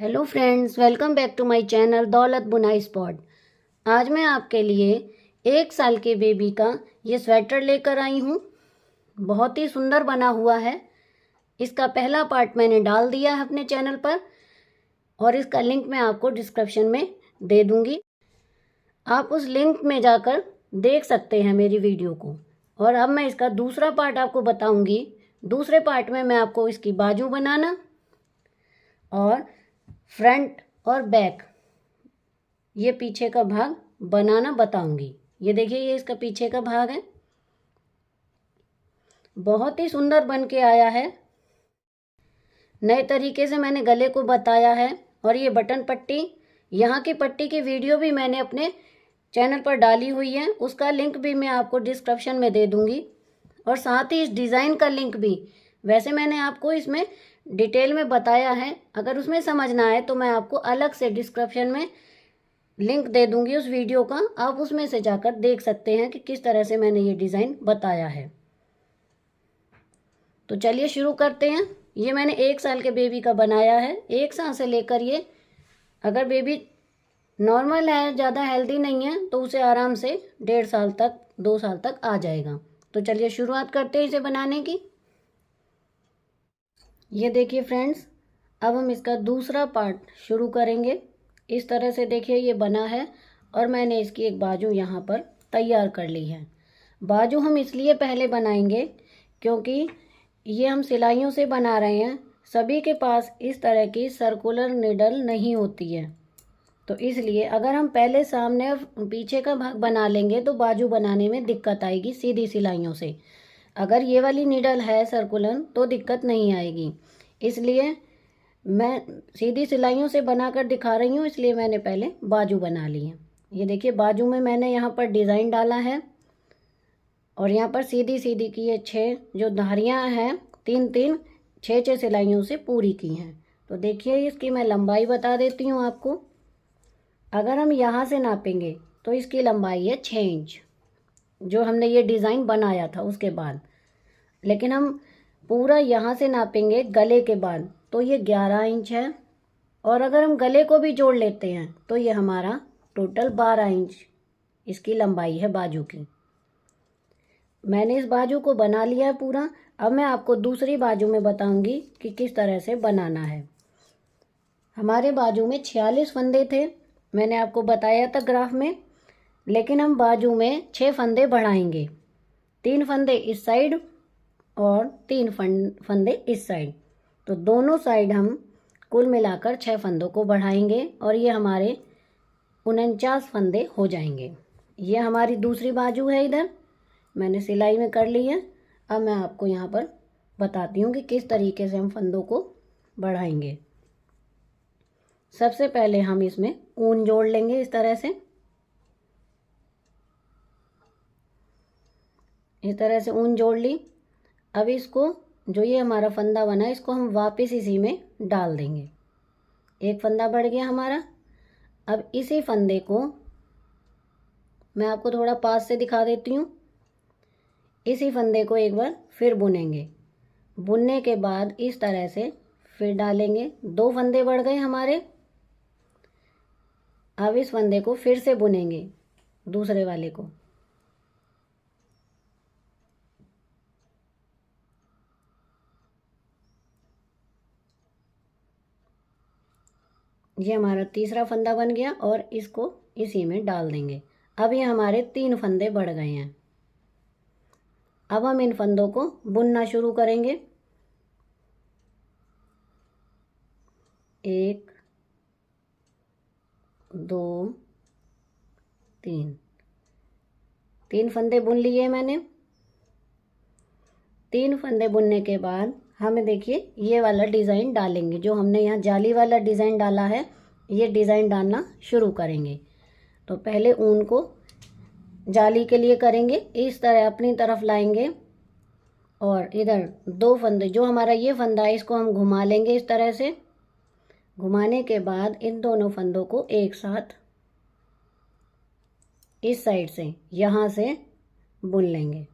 Hello friends, welcome back to my channel Daulat बुनाई spot. आज मैं आपके लिए 1 साल के बेबी का ये स्वेटर लेकर आई हूँ। बहुत ही सुंदर बना हुआ है। इसका पहला पार्ट मैंने डाल दिया है अपने चैनल पर और इसका लिंक मैं आपको डिस्क्रिप्शन में दे दूँगी। आप उस लिंक में जाकर देख सकते हैं मेरी वीडियो को। और अब मैं इसका दूसरा पार्ट आपको बताऊँगी। दूसरे पार्ट में मैं आपको इसकी बाजू बनाना और फ्रंट और बैक ये पीछे का भाग बनाना बताऊंगी। ये देखिए, ये इसका पीछे का भाग है। बहुत ही सुंदर बन के आया है। नए तरीके से मैंने गले को बताया है। और ये बटन पट्टी, यहाँ की पट्टी की वीडियो भी मैंने अपने चैनल पर डाली हुई है। उसका लिंक भी मैं आपको डिस्क्रिप्शन में दे दूंगी। और साथ ही इस डिज़ाइन का लिंक भी, वैसे मैंने आपको इसमें डिटेल में बताया है। अगर उसमें समझ ना आए तो मैं आपको अलग से डिस्क्रिप्शन में लिंक दे दूंगी उस वीडियो का। आप उसमें से जाकर देख सकते हैं कि किस तरह से मैंने ये डिज़ाइन बताया है। तो चलिए शुरू करते हैं। ये मैंने 1 साल के बेबी का बनाया है। 1 साल से लेकर ये, अगर बेबी नॉर्मल है, ज़्यादा हेल्दी नहीं है, तो उसे आराम से 1.5 साल तक, 2 साल तक आ जाएगा। तो चलिए शुरुआत करते हैं इसे बनाने की। ये देखिए फ्रेंड्स, अब हम इसका दूसरा पार्ट शुरू करेंगे। इस तरह से देखिए ये बना है और मैंने इसकी एक बाजू यहाँ पर तैयार कर ली है। बाजू हम इसलिए पहले बनाएंगे क्योंकि ये हम सिलाइयों से बना रहे हैं। सभी के पास इस तरह की सर्कुलर नीडल नहीं होती है, तो इसलिए अगर हम पहले सामने और पीछे का भाग बना लेंगे तो बाजू बनाने में दिक्कत आएगी सीधी सिलाइयों से। अगर ये वाली नीडल है सर्कुलर तो दिक्कत नहीं आएगी। इसलिए मैं सीधी सिलाइयों से बनाकर दिखा रही हूँ, इसलिए मैंने पहले बाजू बना ली है। ये देखिए, बाजू में मैंने यहाँ पर डिज़ाइन डाला है और यहाँ पर सीधी सीधी की ये 6 जो धारियाँ हैं, 3-3, 6-6 सिलाइयों से पूरी की हैं। तो देखिए इसकी मैं लंबाई बता देती हूँ आपको। अगर हम यहाँ से नापेंगे तो इसकी लंबाई है 6 इंच, जो हमने ये डिज़ाइन बनाया था उसके बाद। लेकिन हम पूरा यहाँ से नापेंगे गले के बाद तो ये 11 इंच है। और अगर हम गले को भी जोड़ लेते हैं तो ये हमारा टोटल 12 इंच इसकी लंबाई है बाजू की। मैंने इस बाजू को बना लिया है पूरा। अब मैं आपको दूसरी बाजू में बताऊंगी कि किस तरह से बनाना है। हमारे बाजू में 46 फंदे थे, मैंने आपको बताया था ग्राफ में। लेकिन हम बाजू में 6 फंदे बढ़ाएंगे। 3 फंदे इस साइड और 3 फंदे इस साइड। तो दोनों साइड हम कुल मिलाकर 6 फंदों को बढ़ाएंगे और ये हमारे 49 फंदे हो जाएंगे। ये हमारी दूसरी बाजू है। इधर मैंने सिलाई में कर ली है। अब मैं आपको यहाँ पर बताती हूँ कि किस तरीके से हम फंदों को बढ़ाएंगे। सबसे पहले हम इसमें ऊन जोड़ लेंगे इस तरह से। इस तरह से ऊन जोड़ ली। अब इसको, जो ये हमारा फंदा बना है, इसको हम वापस इसी में डाल देंगे। एक फंदा बढ़ गया हमारा। अब इसी फंदे को मैं आपको थोड़ा पास से दिखा देती हूँ। इसी फंदे को एक बार फिर बुनेंगे। बुनने के बाद इस तरह से फिर डालेंगे। 2 फंदे बढ़ गए हमारे। अब इस फंदे को फिर से बुनेंगे, दूसरे वाले को। ये हमारा तीसरा फंदा बन गया और इसको इसी में डाल देंगे। अब ये हमारे 3 फंदे बढ़ गए हैं। अब हम इन फंदों को बुनना शुरू करेंगे। 1 2 3 फंदे बुन लिए मैंने। 3 फंदे बुनने के बाद हमें देखिए ये वाला डिज़ाइन डालेंगे। जो हमने यहाँ जाली वाला डिज़ाइन डाला है, ये डिज़ाइन डालना शुरू करेंगे। तो पहले ऊन को जाली के लिए करेंगे, इस तरह अपनी तरफ लाएंगे और इधर 2 फंदे, जो हमारा ये फंदा है, इसको हम घुमा लेंगे इस तरह से। घुमाने के बाद इन दोनों फंदों को एक साथ इस साइड से यहाँ से बुन लेंगे।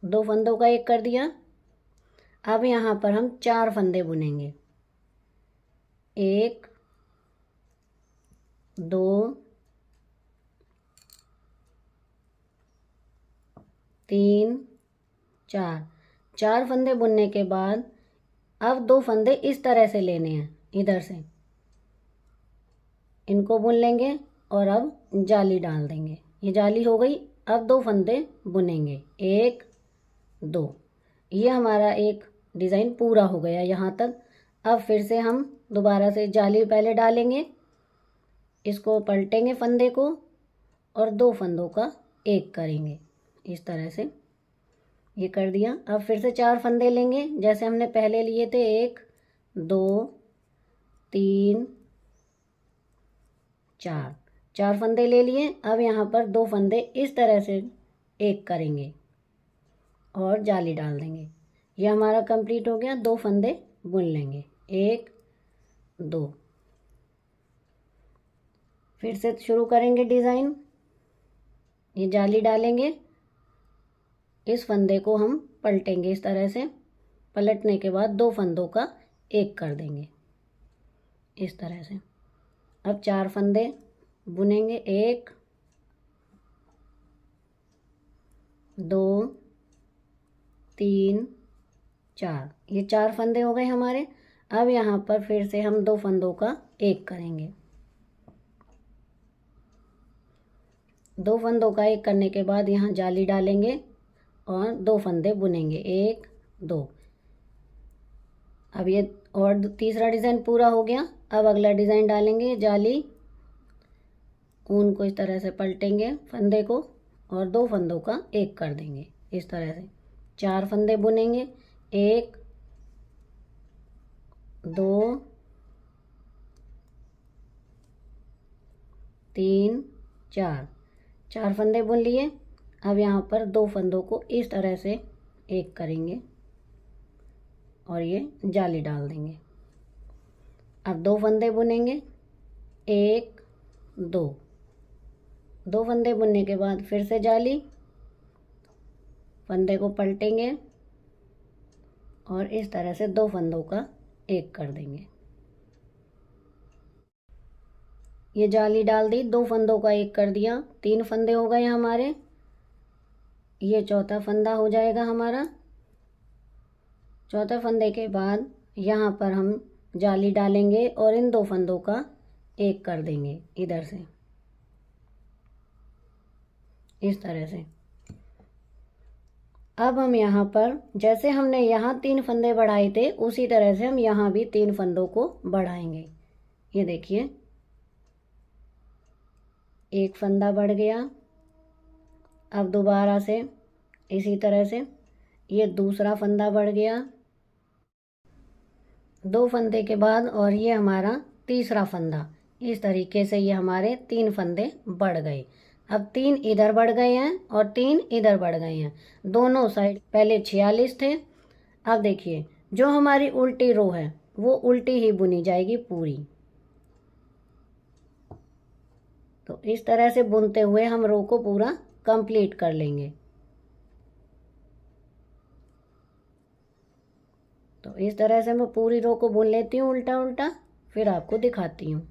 2 फंदों का एक कर दिया। अब यहाँ पर हम 4 फंदे बुनेंगे। 1 2 3 4 4 फंदे बुनने के बाद अब 2 फंदे इस तरह से लेने हैं, इधर से इनको बुन लेंगे और अब जाली डाल देंगे। ये जाली हो गई। अब 2 फंदे बुनेंगे, 1 2। ये हमारा एक डिज़ाइन पूरा हो गया यहाँ तक। अब फिर से हम दोबारा से जाली पहले डालेंगे, इसको पलटेंगे फंदे को और 2 फंदों का एक करेंगे इस तरह से। ये कर दिया। अब फिर से 4 फंदे लेंगे जैसे हमने पहले लिए थे, 1 2 3 4। 4 फंदे ले लिए। अब यहाँ पर 2 फंदे इस तरह से एक करेंगे और जाली डाल देंगे। ये हमारा कंप्लीट हो गया। 2 फंदे बुन लेंगे, 1 2। फिर से शुरू करेंगे डिज़ाइन। ये जाली डालेंगे, इस फंदे को हम पलटेंगे इस तरह से। पलटने के बाद 2 फंदों का एक कर देंगे इस तरह से। अब 4 फंदे बुनेंगे, 1 2 3 4। ये 4 फंदे हो गए हमारे। अब यहाँ पर फिर से हम 2 फंदों का एक करेंगे। 2 फंदों का एक करने के बाद यहाँ जाली डालेंगे और 2 फंदे बुनेंगे, 1 2। अब ये और तीसरा डिज़ाइन पूरा हो गया। अब अगला डिज़ाइन डालेंगे। जाली, ऊन को इस तरह से पलटेंगे फंदे को और 2 फंदों का एक कर देंगे इस तरह से। 4 फंदे बुनेंगे, 1 2 3 4। 4 फंदे बुन लिए। अब यहाँ पर 2 फंदों को इस तरह से एक करेंगे और ये जाली डाल देंगे। अब 2 फंदे बुनेंगे, 1 2। 2 फंदे बुनने के बाद फिर से जाली, फंदे को पलटेंगे और इस तरह से 2 फंदों का एक कर देंगे। ये जाली डाल दी, 2 फंदों का एक कर दिया, 3 फंदे हो गए हमारे। ये चौथा फंदा हो जाएगा हमारा। चौथे फंदे के बाद यहाँ पर हम जाली डालेंगे और इन 2 फंदों का एक कर देंगे इधर से इस तरह से। अब हम यहाँ पर जैसे हमने यहाँ 3 फंदे बढ़ाए थे उसी तरह से हम यहाँ भी 3 फंदों को बढ़ाएंगे। ये देखिए, एक फंदा बढ़ गया। अब दोबारा से इसी तरह से ये दूसरा फंदा बढ़ गया, 2 फंदे के बाद और ये हमारा तीसरा फंदा। इस तरीके से ये हमारे 3 फंदे बढ़ गए। अब 3 इधर बढ़ गए हैं और 3 इधर बढ़ गए हैं, दोनों साइड। पहले 46 थे। अब देखिए, जो हमारी उल्टी रो है वो उल्टी ही बुनी जाएगी पूरी। तो इस तरह से बुनते हुए हम रो को पूरा कंप्लीट कर लेंगे। तो इस तरह से मैं पूरी रो को बुन लेती हूँ उल्टा उल्टा, फिर आपको दिखाती हूँ।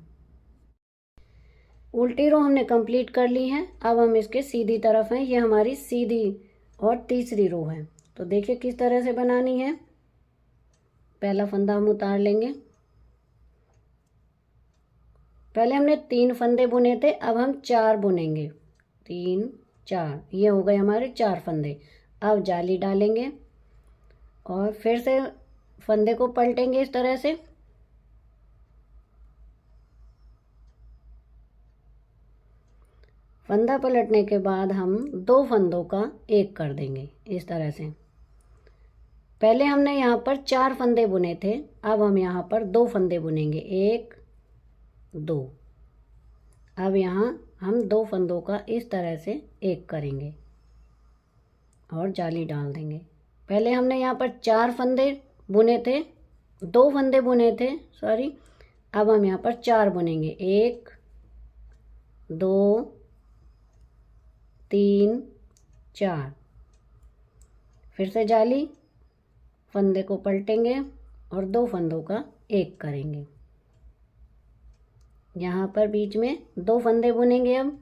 उल्टी रो हमने कंप्लीट कर ली है। अब हम इसके सीधी तरफ हैं। ये हमारी सीधी और तीसरी रो है। तो देखिए किस तरह से बनानी है। पहला फंदा हम उतार लेंगे। पहले हमने 3 फंदे बुने थे, अब हम 4 बुनेंगे, 3 4। ये हो गए हमारे 4 फंदे। अब जाली डालेंगे और फिर से फंदे को पलटेंगे इस तरह से। फंदा पलटने के बाद हम 2 फंदों का एक कर देंगे इस तरह से। पहले हमने यहाँ पर 4 फंदे बुने थे, अब हम यहाँ पर 2 फंदे बुनेंगे, 1 2। अब यहाँ हम 2 फंदों का इस तरह से एक करेंगे और जाली डाल देंगे। पहले हमने यहाँ पर 4 फंदे बुने थे, 2 फंदे बुने थे, सॉरी। अब हम यहाँ पर 4 बुनेंगे, 1 2 3 4। फिर से जाली, फंदे को पलटेंगे और 2 फंदों का एक करेंगे। यहाँ पर बीच में 2 फंदे बुनेंगे अब,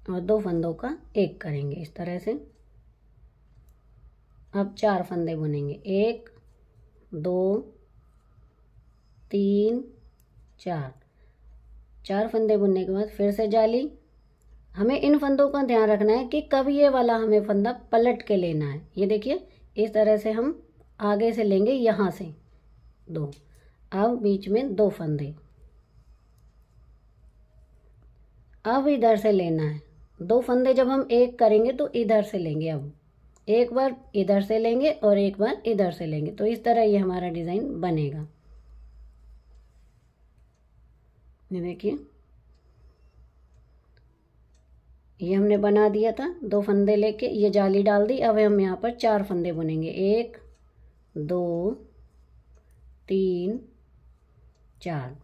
और 2 फंदों का एक करेंगे इस तरह से। अब 4 फंदे बुनेंगे, 1 2 3 4। 4 फंदे बुनने के बाद फिर से जाली। हमें इन फंदों का ध्यान रखना है कि कब ये वाला हमें फंदा पलट के लेना है। ये देखिए इस तरह से हम आगे से लेंगे, यहाँ से 2, अब बीच में 2 फंदे, अब इधर से लेना है 2 फंदे। जब हम एक करेंगे तो इधर से लेंगे, अब एक बार इधर से लेंगे और एक बार इधर से लेंगे, तो इस तरह ये हमारा डिज़ाइन बनेगा। ये देखिए ये हमने बना दिया था, 2 फंदे लेके ये जाली डाल दी। अब हम यहाँ पर 4 फंदे बुनेंगे, 1 2 3 4।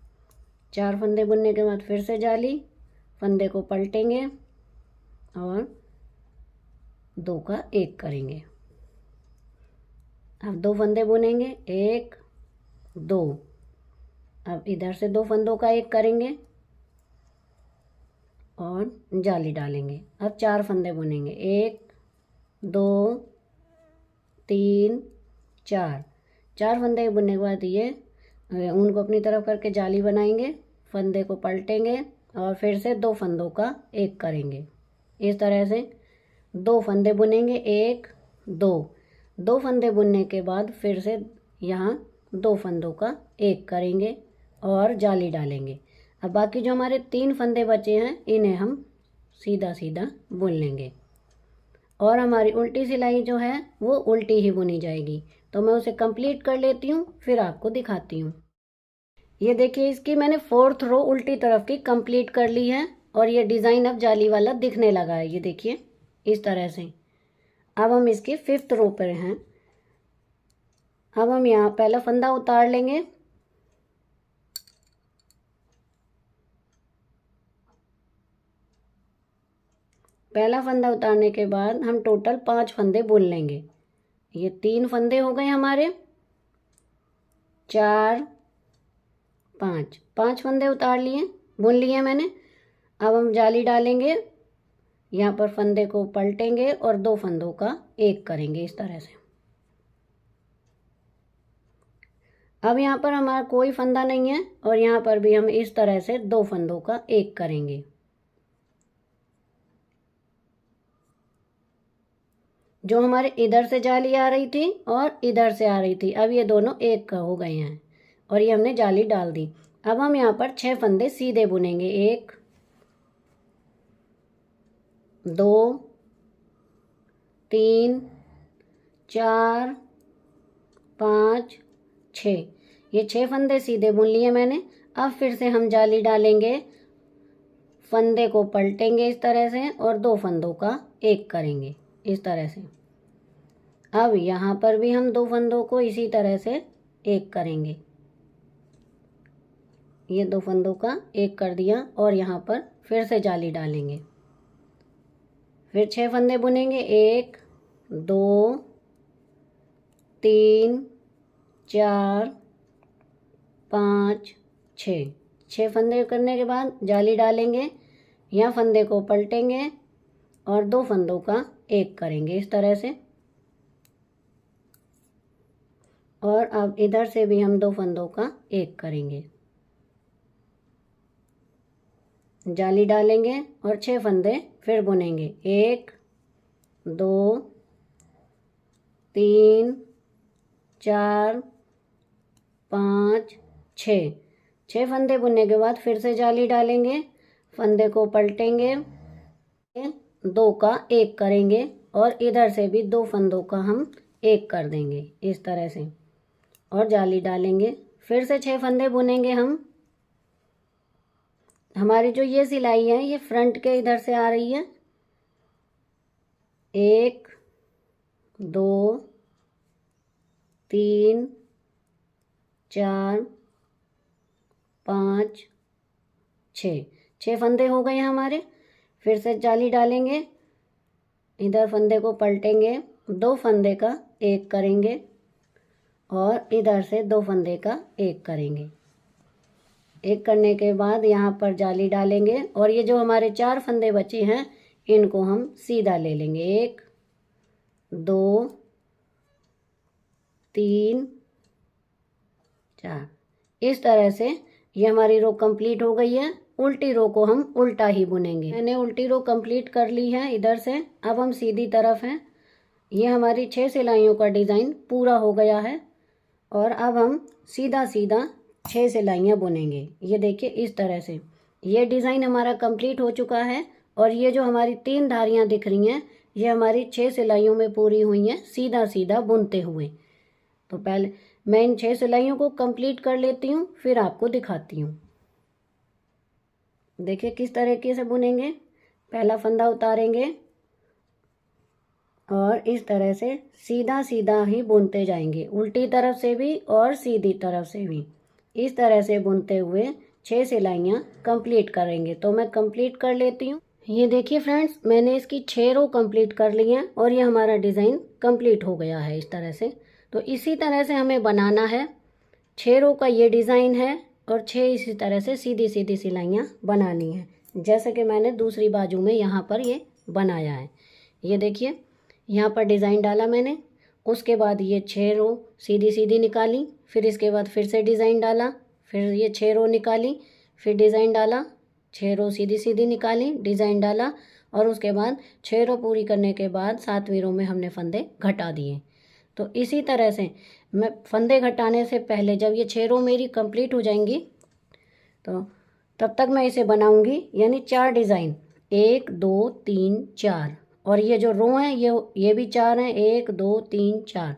4 फंदे बुनने के बाद फिर से जाली, फंदे को पलटेंगे और 2 का एक करेंगे। अब 2 फंदे बुनेंगे, 1 2। अब इधर से 2 फंदों का एक करेंगे और जाली डालेंगे। अब 4 फंदे बुनेंगे, 1 2 3 4। 4 फंदे बुनने के बाद ये ऊन को अपनी तरफ करके जाली बनाएंगे, फंदे को पलटेंगे और फिर से 2 फंदों का एक करेंगे। इस तरह से 2 फंदे बुनेंगे, 1 2। 2 फंदे बुनने के बाद फिर से यहाँ 2 फंदों का एक करेंगे और जाली डालेंगे। अब बाकी जो हमारे 3 फंदे बचे हैं इन्हें हम सीधा सीधा बुन लेंगे और हमारी उल्टी सिलाई जो है वो उल्टी ही बुनी जाएगी। तो मैं उसे कंप्लीट कर लेती हूँ, फिर आपको दिखाती हूँ। ये देखिए इसकी मैंने 4th रो उल्टी तरफ की कंप्लीट कर ली है और ये डिज़ाइन अब जाली वाला दिखने लगा है। ये देखिए इस तरह से। अब हम इसकी 5th रो पर हैं। अब हम यहाँ पहला फंदा उतार लेंगे, पहला फंदा उतारने के बाद हम टोटल 5 फंदे बुन लेंगे। ये 3 फंदे हो गए हमारे, 4 5, 5 फंदे उतार लिए, बुन लिए मैंने। अब हम जाली डालेंगे, यहाँ पर फंदे को पलटेंगे और 2 फंदों का एक करेंगे इस तरह से। अब यहाँ पर हमारा कोई फंदा नहीं है और यहाँ पर भी हम इस तरह से 2 फंदों का एक करेंगे। जो हमारे इधर से जाली आ रही थी और इधर से आ रही थी, अब ये दोनों एक हो गए हैं और ये हमने जाली डाल दी। अब हम यहाँ पर 6 फंदे सीधे बुनेंगे, 1 2 3 4 5 6। ये 6 फंदे सीधे बुन लिए मैंने। अब फिर से हम जाली डालेंगे, फंदे को पलटेंगे इस तरह से और 2 फंदों का एक करेंगे इस तरह से। अब यहाँ पर भी हम 2 फंदों को इसी तरह से एक करेंगे। ये 2 फंदों का एक कर दिया और यहाँ पर फिर से जाली डालेंगे, फिर 6 फंदे बुनेंगे, 1 2 3 4 5 6। 6 फंदे करने के बाद जाली डालेंगे, यहाँ फंदे को पलटेंगे और 2 फंदों का एक करेंगे इस तरह से। और अब इधर से भी हम 2 फंदों का एक करेंगे, जाली डालेंगे और 6 फंदे फिर बुनेंगे, 1 2 3 4 5 6। 6 फंदे बुनने के बाद फिर से जाली डालेंगे, फंदे को पलटेंगे, 2 का एक करेंगे और इधर से भी 2 फंदों का हम एक कर देंगे इस तरह से और जाली डालेंगे। फिर से 6 फंदे बुनेंगे हम। हमारी जो ये सिलाई है ये फ्रंट के इधर से आ रही है, 1 2 3 4 5 6। 6 फंदे हो गए हमारे। फिर से जाली डालेंगे, इधर फंदे को पलटेंगे, 2 फंदे का एक करेंगे और इधर से 2 फंदे का एक करेंगे। एक करने के बाद यहाँ पर जाली डालेंगे और ये जो हमारे 4 फंदे बचे हैं इनको हम सीधा ले लेंगे। 1 2 3 4। इस तरह से ये हमारी रो कंप्लीट हो गई है। उल्टी रो को हम उल्टा ही बुनेंगे। मैंने उल्टी रो कंप्लीट कर ली है इधर से। अब हम सीधी तरफ हैं। ये हमारी 6 सिलाइयों का डिज़ाइन पूरा हो गया है और अब हम सीधा सीधा 6 सिलाइयाँ बुनेंगे। ये देखिए इस तरह से ये डिज़ाइन हमारा कंप्लीट हो चुका है और ये जो हमारी 3 धारियाँ दिख रही हैं ये हमारी 6 सिलाइयों में पूरी हुई हैं सीधा सीधा बुनते हुए। तो पहले मैं इन 6 सिलाइयों को कंप्लीट कर लेती हूँ, फिर आपको दिखाती हूँ। देखिए किस तरीके से बुनेंगे। पहला फंदा उतारेंगे और इस तरह से सीधा सीधा ही बुनते जाएंगे, उल्टी तरफ से भी और सीधी तरफ से भी। इस तरह से बुनते हुए 6 सिलाइयाँ कंप्लीट करेंगे। तो मैं कंप्लीट कर लेती हूँ। ये देखिए फ्रेंड्स, मैंने इसकी 6 रो कंप्लीट कर ली हैं और ये हमारा डिज़ाइन कंप्लीट हो गया है इस तरह से। तो इसी तरह से हमें बनाना है। 6 रो का ये डिज़ाइन है और 6 इसी तरह से सीधी सीधी सिलाइयाँ बनानी हैं, जैसे कि मैंने दूसरी बाजू में यहाँ पर ये बनाया है। ये देखिए यहाँ पर डिज़ाइन डाला मैंने, उसके बाद ये 6 रो सीधी सीधी निकाली, फिर इसके बाद फिर से डिज़ाइन डाला, फिर ये 6 रो निकाली, फिर डिज़ाइन डाला, 6 रो सीधी सीधी निकाली, डिज़ाइन डाला और उसके बाद 6 रो पूरी करने के बाद 7वीं रो में हमने फंदे घटा दिए। तो इसी तरह से मैं फंदे घटाने से पहले जब ये 6 रो मेरी कंप्लीट हो जाएंगी तो तब तक मैं इसे बनाऊंगी, यानी 4 डिज़ाइन 1 2 3 4 और ये जो रो हैं ये भी 4 हैं 1 2 3 4।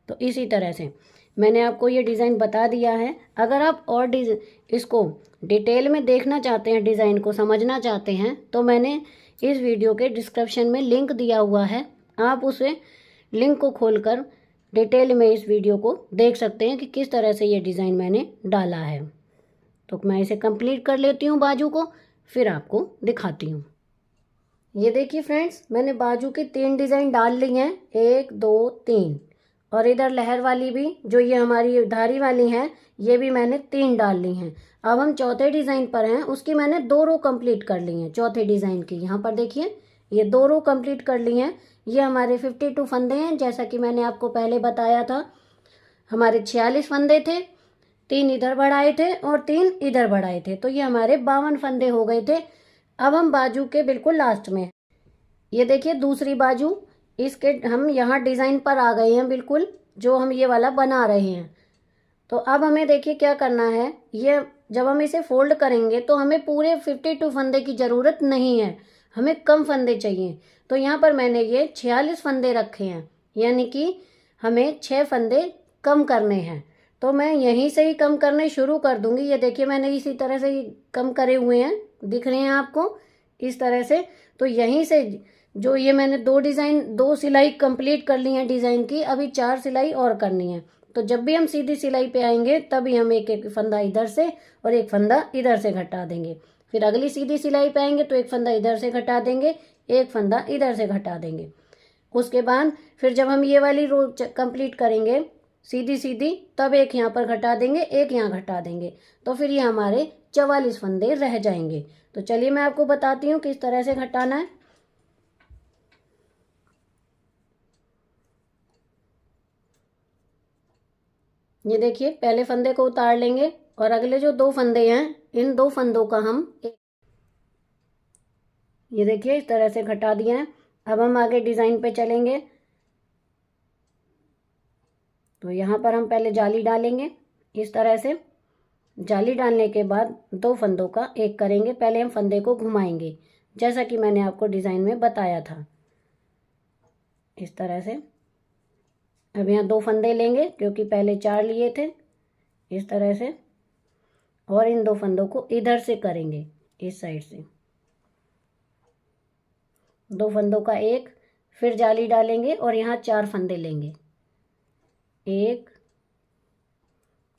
तो इसी तरह से मैंने आपको ये डिज़ाइन बता दिया है। अगर आप और इसको डिटेल में देखना चाहते हैं, डिज़ाइन को समझना चाहते हैं, तो मैंने इस वीडियो के डिस्क्रिप्शन में लिंक दिया हुआ है। आप उसे लिंक को खोलकर डिटेल में इस वीडियो को देख सकते हैं कि किस तरह से ये डिज़ाइन मैंने डाला है। तो मैं इसे कंप्लीट कर लेती हूँ बाजू को, फिर आपको दिखाती हूँ। ये देखिए फ्रेंड्स, मैंने बाजू के 3 डिज़ाइन डाल ली हैं, 1 2 3 और इधर लहर वाली भी जो ये हमारी धारी वाली हैं ये भी मैंने 3 डाल ली हैं। अब हम चौथे डिज़ाइन पर हैं, उसकी मैंने 2 रो कंप्लीट कर ली हैं। चौथे डिज़ाइन की यहाँ पर देखिए ये 2 रो कंप्लीट कर ली हैं। ये हमारे 52 फंदे हैं, जैसा कि मैंने आपको पहले बताया था। हमारे 46 फंदे थे, 3 इधर बढ़ाए थे और 3 इधर बढ़ाए थे, तो ये हमारे 52 फंदे हो गए थे। अब हम बाजू के बिल्कुल लास्ट में, ये देखिए दूसरी बाजू, इसके हम यहाँ डिज़ाइन पर आ गए हैं बिल्कुल, जो हम ये वाला बना रहे हैं। तो अब हमें देखिए क्या करना है। ये जब हम इसे फोल्ड करेंगे तो हमें पूरे 52 फंदे की ज़रूरत नहीं है, हमें कम फंदे चाहिए। तो यहाँ पर मैंने ये 46 फंदे रखे हैं, यानी कि हमें 6 फंदे कम करने हैं। तो मैं यहीं से ही कम करने शुरू कर दूंगी। ये देखिए मैंने इसी तरह से ही कम करे हुए हैं, दिख रहे हैं आपको इस तरह से। तो यहीं से जो ये मैंने 2 सिलाई कंप्लीट कर ली है डिज़ाइन की, अभी 4 सिलाई और करनी है। तो जब भी हम सीधी सिलाई पे आएंगे तभी हम एक एक फंदा इधर से और एक फंदा इधर से घटा देंगे। फिर अगली सीधी सिलाई पे आएंगे तो एक फंदा इधर से घटा देंगे, एक फंदा इधर से घटा देंगे। उसके बाद फिर जब हम ये वाली रो कंप्लीट करेंगे सीधी सीधी, तब एक यहाँ पर घटा देंगे, एक यहाँ घटा देंगे। तो फिर ये हमारे 44 फंदे रह जाएंगे। तो चलिए मैं आपको बताती हूँ किस तरह से घटाना है। ये देखिए पहले फंदे को उतार लेंगे और अगले जो 2 फंदे हैं इन 2 फंदों का हम ये देखिए इस तरह से घटा दिया है। अब हम आगे डिज़ाइन पे चलेंगे। तो यहाँ पर हम पहले जाली डालेंगे इस तरह से। जाली डालने के बाद 2 फंदों का एक करेंगे। पहले हम फंदे को घुमाएंगे जैसा कि मैंने आपको डिज़ाइन में बताया था, इस तरह से। अब यहाँ 2 फंदे लेंगे क्योंकि पहले 4 लिए थे, इस तरह से। और इन 2 फंदों को इधर से करेंगे, इस साइड से 2 फंदों का एक, फिर जाली डालेंगे और यहाँ 4 फंदे लेंगे, 1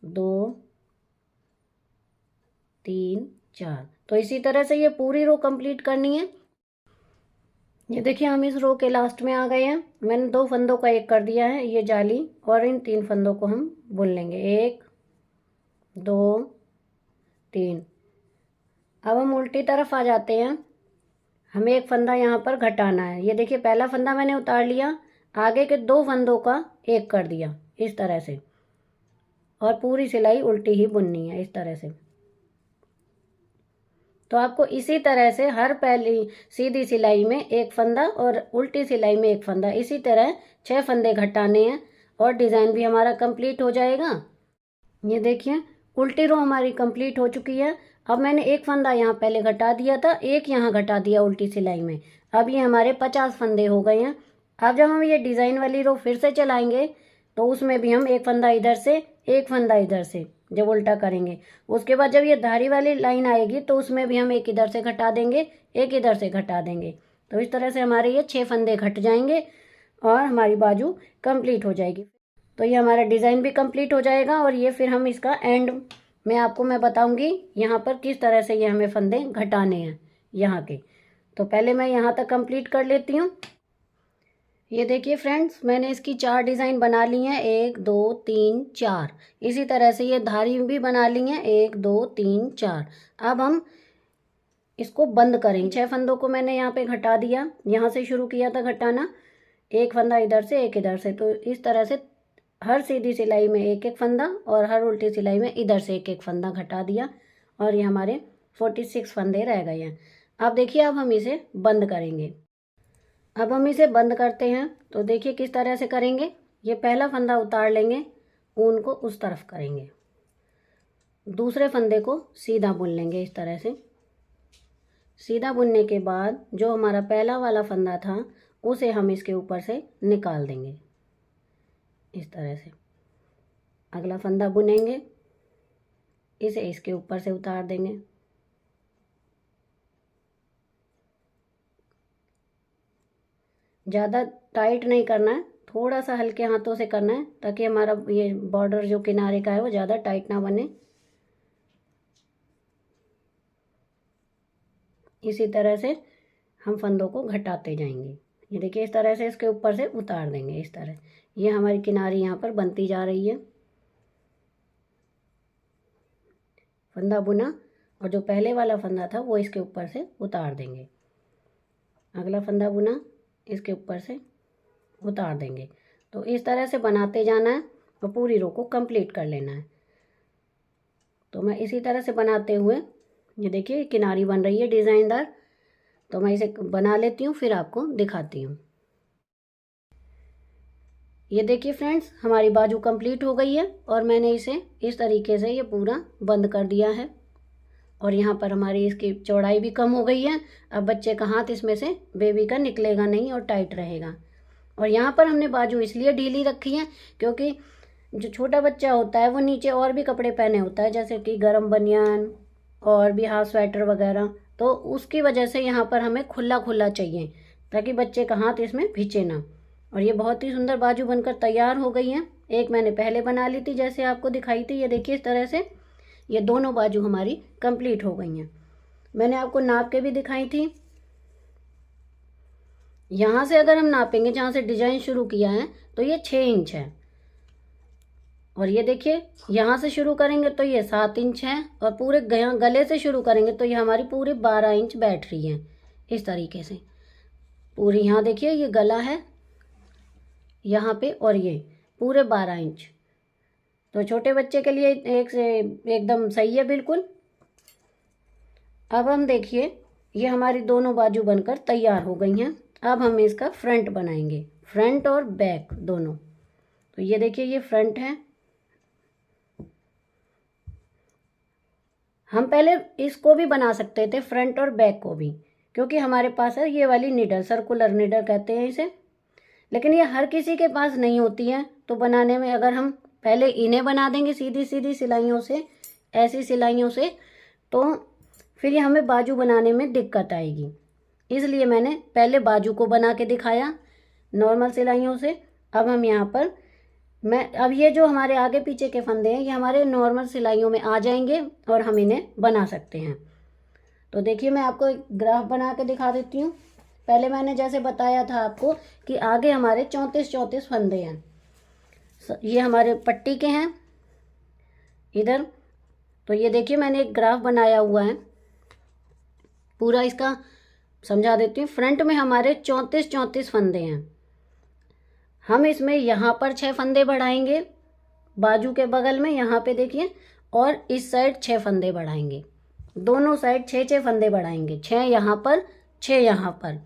2 3 4। तो इसी तरह से ये पूरी रो कंप्लीट करनी है। ये देखिए हम इस रो के लास्ट में आ गए हैं। मैंने 2 फंदों का एक कर दिया है, ये जाली, और इन 3 फंदों को हम बुन लेंगे, 1 2 3। अब हम उल्टी तरफ आ जाते हैं। हमें एक फंदा यहाँ पर घटाना है। ये देखिए पहला फंदा मैंने उतार लिया, आगे के 2 फंदों का एक कर दिया इस तरह से, और पूरी सिलाई उल्टी ही बुननी है इस तरह से। तो आपको इसी तरह से हर पहली सीधी सिलाई में एक फंदा और उल्टी सिलाई में एक फंदा, इसी तरह 6 फंदे घटाने हैं और डिज़ाइन भी हमारा कंप्लीट हो जाएगा। ये देखिए उल्टी रो हमारी कंप्लीट हो चुकी है। अब मैंने एक फंदा यहाँ पहले घटा दिया था, एक यहाँ घटा दिया उल्टी सिलाई में। अब ये हमारे 50 फंदे हो गए हैं। अब जब हम ये डिज़ाइन वाली रो फिर से चलाएंगे तो उसमें भी हम एक फंदा इधर से, एक फंदा इधर से जब उल्टा करेंगे, उसके बाद जब ये धारी वाली लाइन आएगी तो उसमें भी हम एक इधर से घटा देंगे, एक इधर से घटा देंगे। तो इस तरह से हमारे ये 6 फंदे घट जाएंगे और हमारी बाजू कंप्लीट हो जाएगी। तो ये हमारा डिज़ाइन भी कंप्लीट हो जाएगा और ये फिर हम इसका एंड में आपको मैं बताऊंगी यहाँ पर किस तरह से ये हमें फंदे घटाने हैं यहाँ के। तो पहले मैं यहाँ तक कंप्लीट कर लेती हूँ। ये देखिए फ्रेंड्स, मैंने इसकी 4 डिज़ाइन बना ली हैं, 1 2 3 4। इसी तरह से ये धारी भी बना ली हैं, 1 2 3 4। अब हम इसको बंद करेंगे। 6 फंदों को मैंने यहाँ पे घटा दिया, यहाँ से शुरू किया था घटाना, एक फंदा इधर से, एक इधर से। तो इस तरह से हर सीधी सिलाई में एक एक फंदा और हर उल्टी सिलाई में इधर से एक एक फंदा घटा दिया और ये हमारे 46 फंदे रह गए हैं। अब देखिए अब हम इसे बंद करेंगे। अब हम इसे बंद करते हैं तो देखिए किस तरह से करेंगे। ये पहला फंदा उतार लेंगे, ऊन को उस तरफ करेंगे, दूसरे फंदे को सीधा बुन लेंगे इस तरह से। सीधा बुनने के बाद जो हमारा पहला वाला फंदा था उसे हम इसके ऊपर से निकाल देंगे इस तरह से। अगला फंदा बुनेंगे, इसे इसके ऊपर से उतार देंगे। ज़्यादा टाइट नहीं करना है, थोड़ा सा हल्के हाथों से करना है ताकि हमारा ये बॉर्डर जो किनारे का है वो ज़्यादा टाइट ना बने। इसी तरह से हम फंदों को घटाते जाएंगे। ये देखिए इस तरह से इसके ऊपर से उतार देंगे इस तरह। ये हमारी किनारी यहाँ पर बनती जा रही है। फंदा बुना और जो पहले वाला फंदा था वो इसके ऊपर से उतार देंगे। अगला फंदा बुना, इसके ऊपर से उतार देंगे। तो इस तरह से बनाते जाना है और पूरी रो को कंप्लीट कर लेना है। तो मैं इसी तरह से बनाते हुए, ये देखिए किनारी बन रही है डिज़ाइनदार। तो मैं इसे बना लेती हूँ फिर आपको दिखाती हूँ। ये देखिए फ्रेंड्स, हमारी बाजू कंप्लीट हो गई है और मैंने इसे इस तरीके से ये पूरा बंद कर दिया है और यहाँ पर हमारी इसकी चौड़ाई भी कम हो गई है। अब बच्चे का हाथ इसमें से बेबी का निकलेगा नहीं और टाइट रहेगा। और यहाँ पर हमने बाजू इसलिए ढीली रखी है क्योंकि जो छोटा बच्चा होता है वो नीचे और भी कपड़े पहने होता है, जैसे कि गर्म बनियान और भी हाफ स्वेटर वगैरह। तो उसकी वजह से यहाँ पर हमें खुला खुला चाहिए ताकि बच्चे का हाथ इसमें भिजे ना। और ये बहुत ही सुंदर बाजू बनकर तैयार हो गई है। एक मैंने पहले बना ली थी जैसे आपको दिखाई थी। ये देखिए इस तरह से ये दोनों बाजू हमारी कंप्लीट हो गई हैं। मैंने आपको नाप के भी दिखाई थी। यहाँ से अगर हम नापेंगे जहाँ से डिजाइन शुरू किया है तो ये 6 इंच है। और ये देखिए यहाँ से शुरू करेंगे तो ये 7 इंच है और पूरे गले से शुरू करेंगे तो ये हमारी पूरी 12 इंच बैठ रही है इस तरीके से पूरी। यहाँ देखिए ये गला है यहाँ पे और ये पूरे 12 इंच। तो छोटे बच्चे के लिए एक से एकदम सही है बिल्कुल। अब हम देखिए ये हमारी दोनों बाजू बनकर तैयार हो गई हैं। अब हम इसका फ्रंट बनाएंगे, फ्रंट और बैक दोनों। तो ये देखिए ये फ्रंट है। हम पहले इसको भी बना सकते थे फ्रंट और बैक को भी, क्योंकि हमारे पास है ये वाली निडल, सर्कुलर निडल कहते हैं इसे। लेकिन ये हर किसी के पास नहीं होती है। तो बनाने में अगर हम पहले इन्हें बना देंगे सीधी सीधी सिलाइयों से, ऐसी सिलाइयों से, तो फिर ये हमें बाजू बनाने में दिक्कत आएगी। इसलिए मैंने पहले बाजू को बना के दिखाया नॉर्मल सिलाइयों से। अब हम यहाँ पर अब ये जो हमारे आगे पीछे के फंदे हैं ये हमारे नॉर्मल सिलाइयों में आ जाएंगे और हम इन्हें बना सकते हैं। तो देखिए मैं आपको एक ग्राफ बना के दिखा देती हूँ। पहले मैंने जैसे बताया था आपको कि आगे हमारे 34 फंदे हैं। ये हमारे पट्टी के हैं इधर। तो ये देखिए मैंने एक ग्राफ बनाया हुआ है, पूरा इसका समझा देती हूँ। फ्रंट में हमारे 34 फंदे हैं। हम इसमें यहाँ पर 6 फंदे बढ़ाएंगे, बाजू के बगल में यहाँ पे देखिए, और इस साइड 6 फंदे बढ़ाएंगे। दोनों साइड 6 फंदे बढ़ाएंगे, 6 यहाँ पर 6 यहाँ पर।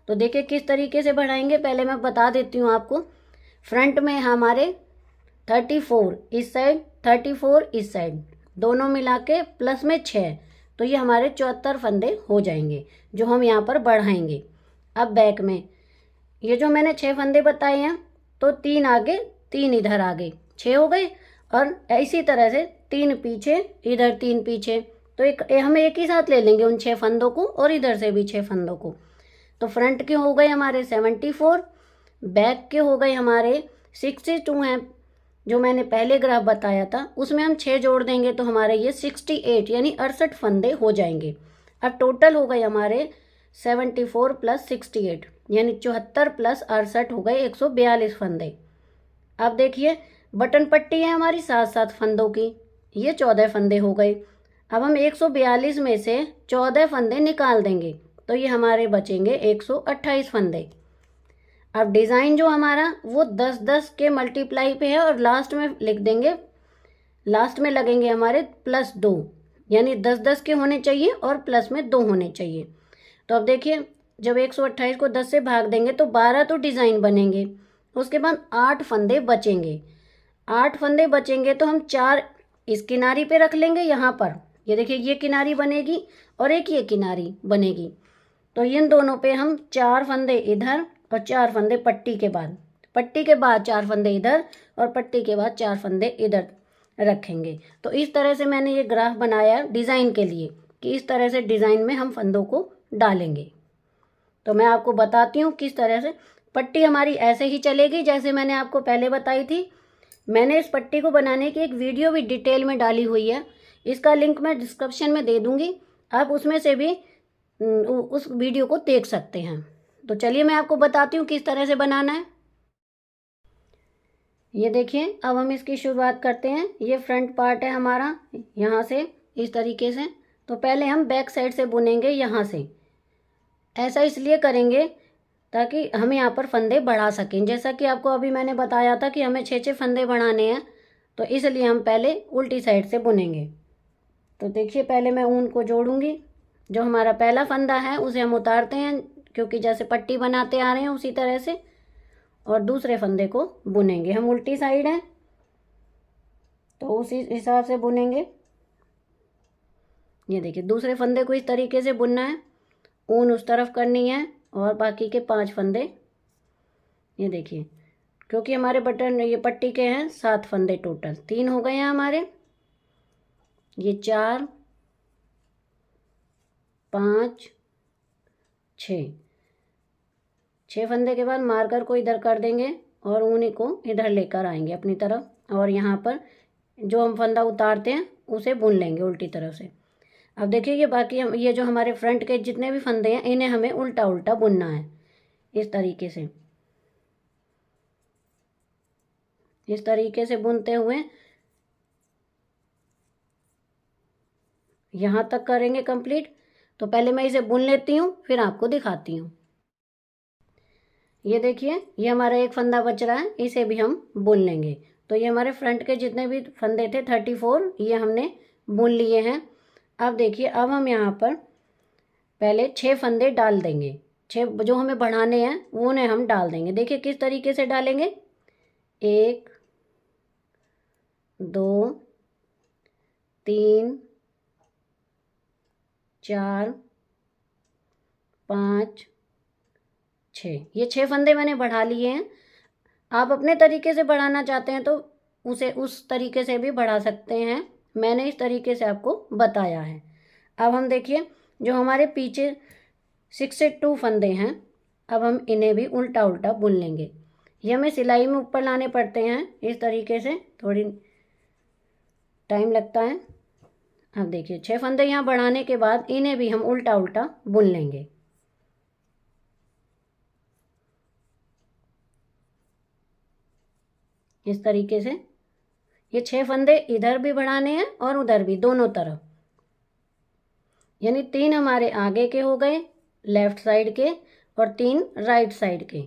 तो देखिए किस तरीके से बढ़ाएंगे, पहले मैं बता देती हूँ आपको। फ्रंट में हमारे 34 इस साइड, 34 इस साइड, दोनों मिला के प्लस में 6, तो ये हमारे 74 फंदे हो जाएंगे जो हम यहाँ पर बढ़ाएंगे। अब बैक में ये जो मैंने 6 फंदे बताए हैं, तो 3 आगे 3 इधर आगे 6 हो गए, और इसी तरह से 3 पीछे इधर 3 पीछे, तो हम एक ही साथ ले लेंगे उन 6 फंदों को, और इधर से भी 6 फंदों को। तो फ्रंट के हो गए हमारे 74, बैक के हो गए हमारे 62 हैं, जो मैंने पहले ग्राफ बताया था उसमें हम 6 जोड़ देंगे तो हमारे ये 68 यानी 68 फंदे हो जाएंगे। अब टोटल हो गए हमारे 74 प्लस 68 यानी 74 प्लस 68 हो गए 142 फंदे। अब देखिए बटन पट्टी है हमारी 7 फंदों की, ये 14 फंदे हो गए। अब हम 142 में से 14 फंदे निकाल देंगे तो ये हमारे बचेंगे 128 फंदे। अब डिज़ाइन जो हमारा वो 10-10 के मल्टीप्लाई पे है, और लास्ट में लिख देंगे, लास्ट में लगेंगे हमारे +2, यानी 10-10 के होने चाहिए और प्लस में 2 होने चाहिए। तो अब देखिए जब 128 को 10 से भाग देंगे तो 12 तो डिज़ाइन बनेंगे, उसके बाद 8 फंदे बचेंगे। 8 फंदे बचेंगे तो हम 4 इस किनारी पे रख लेंगे, यहाँ पर ये देखिए ये किनारी बनेगी और एक ये किनारी बनेगी, तो इन दोनों पे हम 4 फंदे इधर और 4 फंदे पट्टी के बाद 4 फंदे इधर और पट्टी के बाद 4 फंदे इधर रखेंगे। तो इस तरह से मैंने ये ग्राफ बनाया डिज़ाइन के लिए कि इस तरह से डिज़ाइन में हम फंदों को डालेंगे। तो मैं आपको बताती हूँ किस तरह से। पट्टी हमारी ऐसे ही चलेगी जैसे मैंने आपको पहले बताई थी। मैंने इस पट्टी को बनाने की एक वीडियो भी डिटेल में डाली हुई है, इसका लिंक मैं डिस्क्रिप्शन में दे दूँगी, आप उसमें से भी उस वीडियो को देख सकते हैं। तो चलिए मैं आपको बताती हूँ किस तरह से बनाना है। ये देखिए अब हम इसकी शुरुआत करते हैं। ये फ्रंट पार्ट है हमारा, यहाँ से इस तरीके से। तो पहले हम बैक साइड से बुनेंगे यहाँ से। ऐसा इसलिए करेंगे ताकि हम यहाँ पर फंदे बढ़ा सकें, जैसा कि आपको अभी मैंने बताया था कि हमें 6 फंदे बढ़ाने हैं, तो इसलिए हम पहले उल्टी साइड से बुनेंगे। तो देखिए पहले मैं ऊन को जोड़ूंगी। जो हमारा पहला फंदा है उसे हम उतारते हैं, क्योंकि जैसे पट्टी बनाते आ रहे हैं उसी तरह से, और दूसरे फंदे को बुनेंगे। हम उल्टी साइड हैं तो उसी हिसाब से बुनेंगे। ये देखिए दूसरे फंदे को इस तरीके से बुनना है, ऊन उस तरफ करनी है, और बाकी के 5 फंदे ये देखिए, क्योंकि हमारे बटन ये पट्टी के हैं 7 फंदे, टोटल 3 हो गए हैं हमारे। ये 4 5 6 फंदे के बाद मार्कर को इधर कर देंगे और ऊन को इधर लेकर आएंगे अपनी तरफ, और यहाँ पर जो हम फंदा उतारते हैं उसे बुन लेंगे उल्टी तरफ से। अब देखिए ये बाकी ये जो हमारे फ्रंट के जितने भी फंदे हैं इन्हें हमें उल्टा उल्टा बुनना है, इस तरीके से। इस तरीके से बुनते हुए यहाँ तक करेंगे कंप्लीट। तो पहले मैं इसे बुन लेती हूँ फिर आपको दिखाती हूँ। ये देखिए ये हमारा एक फंदा बच रहा है, इसे भी हम बुन लेंगे। तो ये हमारे फ्रंट के जितने भी फंदे थे 34 ये हमने बुन लिए हैं। अब देखिए अब हम यहाँ पर पहले 6 फंदे डाल देंगे, 6 जो हमें बढ़ाने हैं वो उन्हें हम डाल देंगे। देखिए किस तरीके से डालेंगे, 1 2 3 4 5 6, ये 6 फंदे मैंने बढ़ा लिए हैं। आप अपने तरीके से बढ़ाना चाहते हैं तो उसे उस तरीके से भी बढ़ा सकते हैं, मैंने इस तरीके से आपको बताया है। अब हम देखिए जो हमारे पीछे 62 फंदे हैं, अब हम इन्हें भी उल्टा उल्टा बुन लेंगे। ये हमें सिलाई में ऊपर लाने पड़ते हैं, इस तरीके से थोड़ी टाइम लगता है। अब देखिए 6 फंदे यहाँ बढ़ाने के बाद इन्हें भी हम उल्टा उल्टा बुन लेंगे। इस तरीके से ये 6 फंदे इधर भी बढ़ाने हैं और उधर भी, दोनों तरफ, यानी 3 हमारे आगे के हो गए लेफ्ट साइड के और 3 राइट साइड के,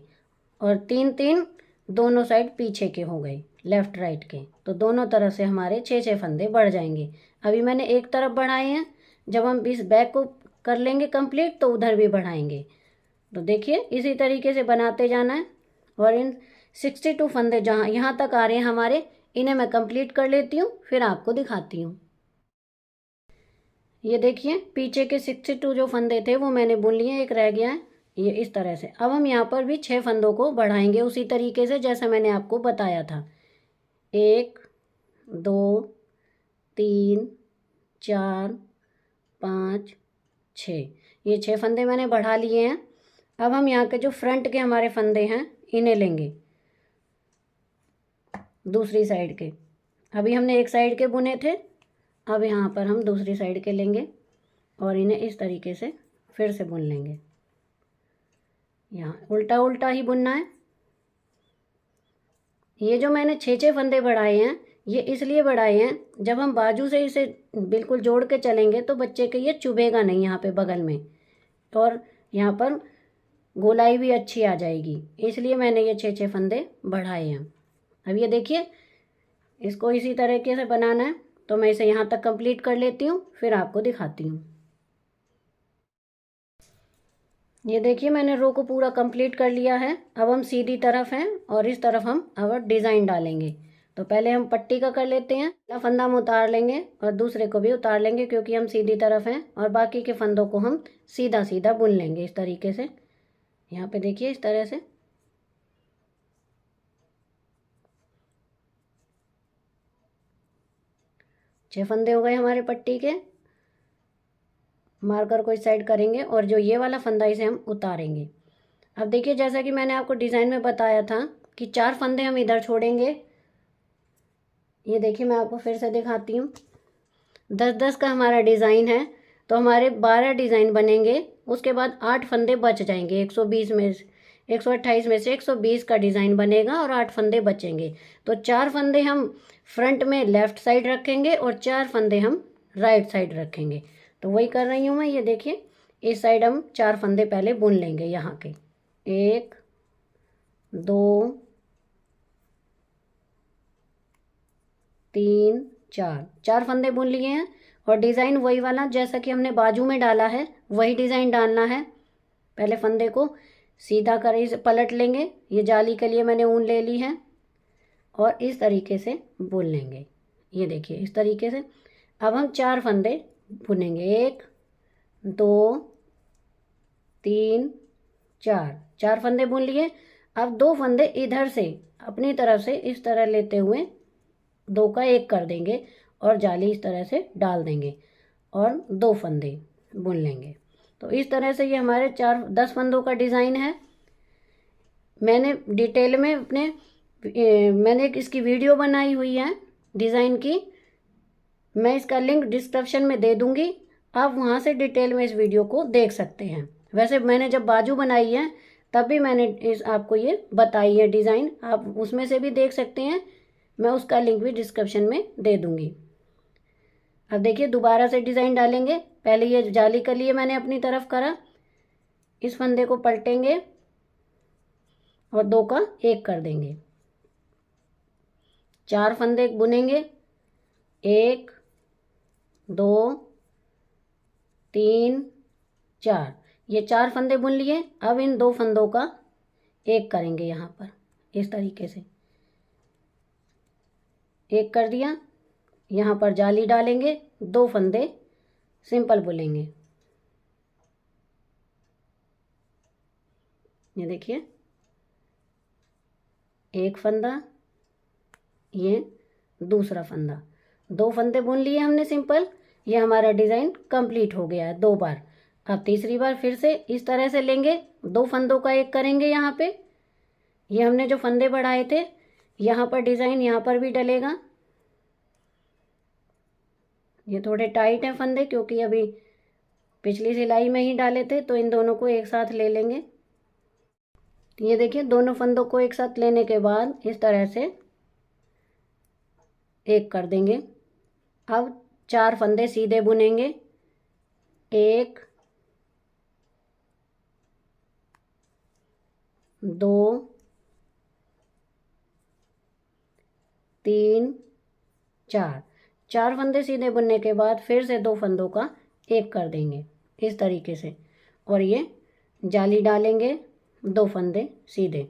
और 3 दोनों साइड पीछे के हो गए लेफ्ट राइट के। तो दोनों तरफ से हमारे 6 फंदे बढ़ जाएंगे। अभी मैंने एक तरफ बढ़ाए हैं, जब हम इस बैक को कर लेंगे कंप्लीट तो उधर भी बढ़ाएंगे। तो देखिए इसी तरीके से बनाते जाना है। और इन 62 फंदे जहाँ यहाँ तक आ रहे हैं हमारे, इन्हें मैं कंप्लीट कर लेती हूँ, फिर आपको दिखाती हूँ। ये देखिए पीछे के 62 जो फंदे थे वो मैंने बुन लिए, एक रह गया है, ये इस तरह से। अब हम यहाँ पर भी 6 फंदों को बढ़ाएंगे उसी तरीके से जैसा मैंने आपको बताया था। 1 2 3 4 5 6, ये 6 फंदे मैंने बढ़ा लिए हैं। अब हम यहाँ के जो फ्रंट के हमारे फंदे हैं इन्हें लेंगे, दूसरी साइड के। अभी हमने एक साइड के बुने थे, अब यहाँ पर हम दूसरी साइड के लेंगे और इन्हें इस तरीके से फिर से बुन लेंगे। यहाँ उल्टा उल्टा ही बुनना है। ये जो मैंने 6 फंदे बढ़ाए हैं, ये इसलिए बढ़ाए हैं, जब हम बाजू से इसे बिल्कुल जोड़ के चलेंगे तो बच्चे के ये चुभेगा नहीं यहाँ पे बगल में, और यहाँ पर गोलाई भी अच्छी आ जाएगी, इसलिए मैंने ये 6 फंदे बढ़ाए हैं। अब ये देखिए इसको इसी तरीके से बनाना है, तो मैं इसे यहाँ तक कंप्लीट कर लेती हूँ, फिर आपको दिखाती हूँ। ये देखिए मैंने रो को पूरा कंप्लीट कर लिया है। अब हम सीधी तरफ हैं और इस तरफ हम अब डिज़ाइन डालेंगे। तो पहले हम पट्टी का कर लेते हैं, पहला फंदा हम उतार लेंगे और दूसरे को भी उतार लेंगे क्योंकि हम सीधी तरफ हैं, और बाकी के फंदों को हम सीधा सीधा बुन लेंगे इस तरीके से। यहाँ पे देखिए इस तरह से। छह फंदे हो गए हमारे पट्टी के। मार्कर को इस साइड करेंगे और जो ये वाला फंदा इसे हम उतारेंगे। अब देखिए जैसा कि मैंने आपको डिज़ाइन में बताया था कि 4 फंदे हम इधर छोड़ेंगे। ये देखिए मैं आपको फिर से दिखाती हूँ। 10-10 का हमारा डिज़ाइन है, तो हमारे 12 डिज़ाइन बनेंगे। उसके बाद 8 फंदे बच जाएंगे। 120 में 128 में से 120 का डिज़ाइन बनेगा और 8 फंदे बचेंगे। तो 4 फंदे हम फ्रंट में लेफ़्ट साइड रखेंगे और 4 फंदे हम राइट साइड रखेंगे। तो वही कर रही हूँ मैं। ये देखिए इस साइड हम 4 फंदे पहले बुन लेंगे यहाँ के। 1 2 3 4 फंदे बुन लिए हैं, और डिज़ाइन वही वाला जैसा कि हमने बाजू में डाला है वही डिज़ाइन डालना है। पहले फंदे को सीधा कर इसे पलट लेंगे। ये जाली के लिए मैंने ऊन ले ली है, और इस तरीके से बुन लेंगे। ये देखिए इस तरीके से। अब हम 4 फंदे बुनेंगे। 1 2 3 4 फंदे बुन लिए। अब 2 फंदे इधर से अपनी तरफ से इस तरह लेते हुए 2 का 1 कर देंगे और जाली इस तरह से डाल देंगे और 2 फंदे बुन लेंगे। तो इस तरह से ये हमारे 10 फंदों का डिज़ाइन है। मैंने डिटेल में मैंने इसकी वीडियो बनाई हुई है डिज़ाइन की, मैं इसका लिंक डिस्क्रिप्शन में दे दूंगी, आप वहाँ से डिटेल में इस वीडियो को देख सकते हैं। वैसे मैंने जब बाजू बनाई है तब भी मैंने आपको ये बताई है डिज़ाइन, आप उसमें से भी देख सकते हैं, मैं उसका लिंक भी डिस्क्रिप्शन में दे दूंगी। अब देखिए दोबारा से डिज़ाइन डालेंगे। पहले ये जाली के लिए मैंने अपनी तरफ करा, इस फंदे को पलटेंगे और 2 का 1 कर देंगे। 4 फंदे बुनेंगे। 1 2 3 4, ये 4 फंदे बुन लिए। अब इन 2 फंदों का 1 करेंगे यहाँ पर इस तरीके से। 1 कर दिया, यहाँ पर जाली डालेंगे, 2 फंदे सिंपल बुनेंगे। ये देखिए 1 फंदा, ये दूसरा फंदा, 2 फंदे बुन लिए हमने सिंपल। ये हमारा डिज़ाइन कंप्लीट हो गया है 2 बार। अब तीसरी बार फिर से इस तरह से लेंगे, 2 फंदों का 1 करेंगे यहाँ पे। ये हमने जो फंदे बढ़ाए थे यहाँ पर डिज़ाइन यहाँ पर भी डलेगा। ये थोड़े टाइट हैं फंदे क्योंकि अभी पिछली सिलाई में ही डाले थे, तो इन दोनों को एक साथ ले लेंगे। ये देखिए दोनों फंदों को एक साथ लेने के बाद इस तरह से एक कर देंगे। अब 4 फंदे सीधे बुनेंगे, 1 2 3 4 फंदे सीधे बुनने के बाद फिर से 2 फंदों का एक कर देंगे इस तरीके से, और ये जाली डालेंगे, 2 फंदे सीधे।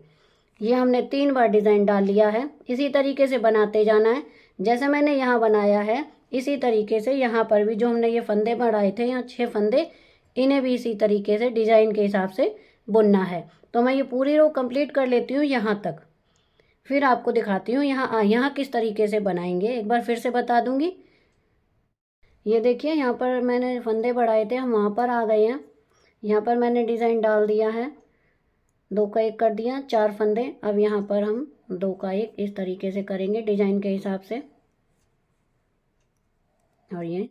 ये हमने 3 बार डिज़ाइन डाल लिया है। इसी तरीके से बनाते जाना है। जैसे मैंने यहाँ बनाया है इसी तरीके से यहाँ पर भी जो हमने ये फंदे बढ़ाए थे, यहाँ 6 फंदे, इन्हें भी इसी तरीके से डिज़ाइन के हिसाब से बुनना है। तो मैं ये पूरी रो कंप्लीट कर लेती हूँ यहाँ तक, फिर आपको दिखाती हूँ यहाँ किस तरीके से बनाएंगे। एक बार फिर से बता दूँगी। ये देखिए यहाँ पर मैंने फंदे बढ़ाए थे, हम वहाँ पर आ गए हैं। यहाँ पर मैंने डिज़ाइन डाल दिया है, 2 का 1 कर दिया, 4 फंदे। अब यहाँ पर हम 2 का 1 इस तरीके से करेंगे डिज़ाइन के हिसाब से। और ये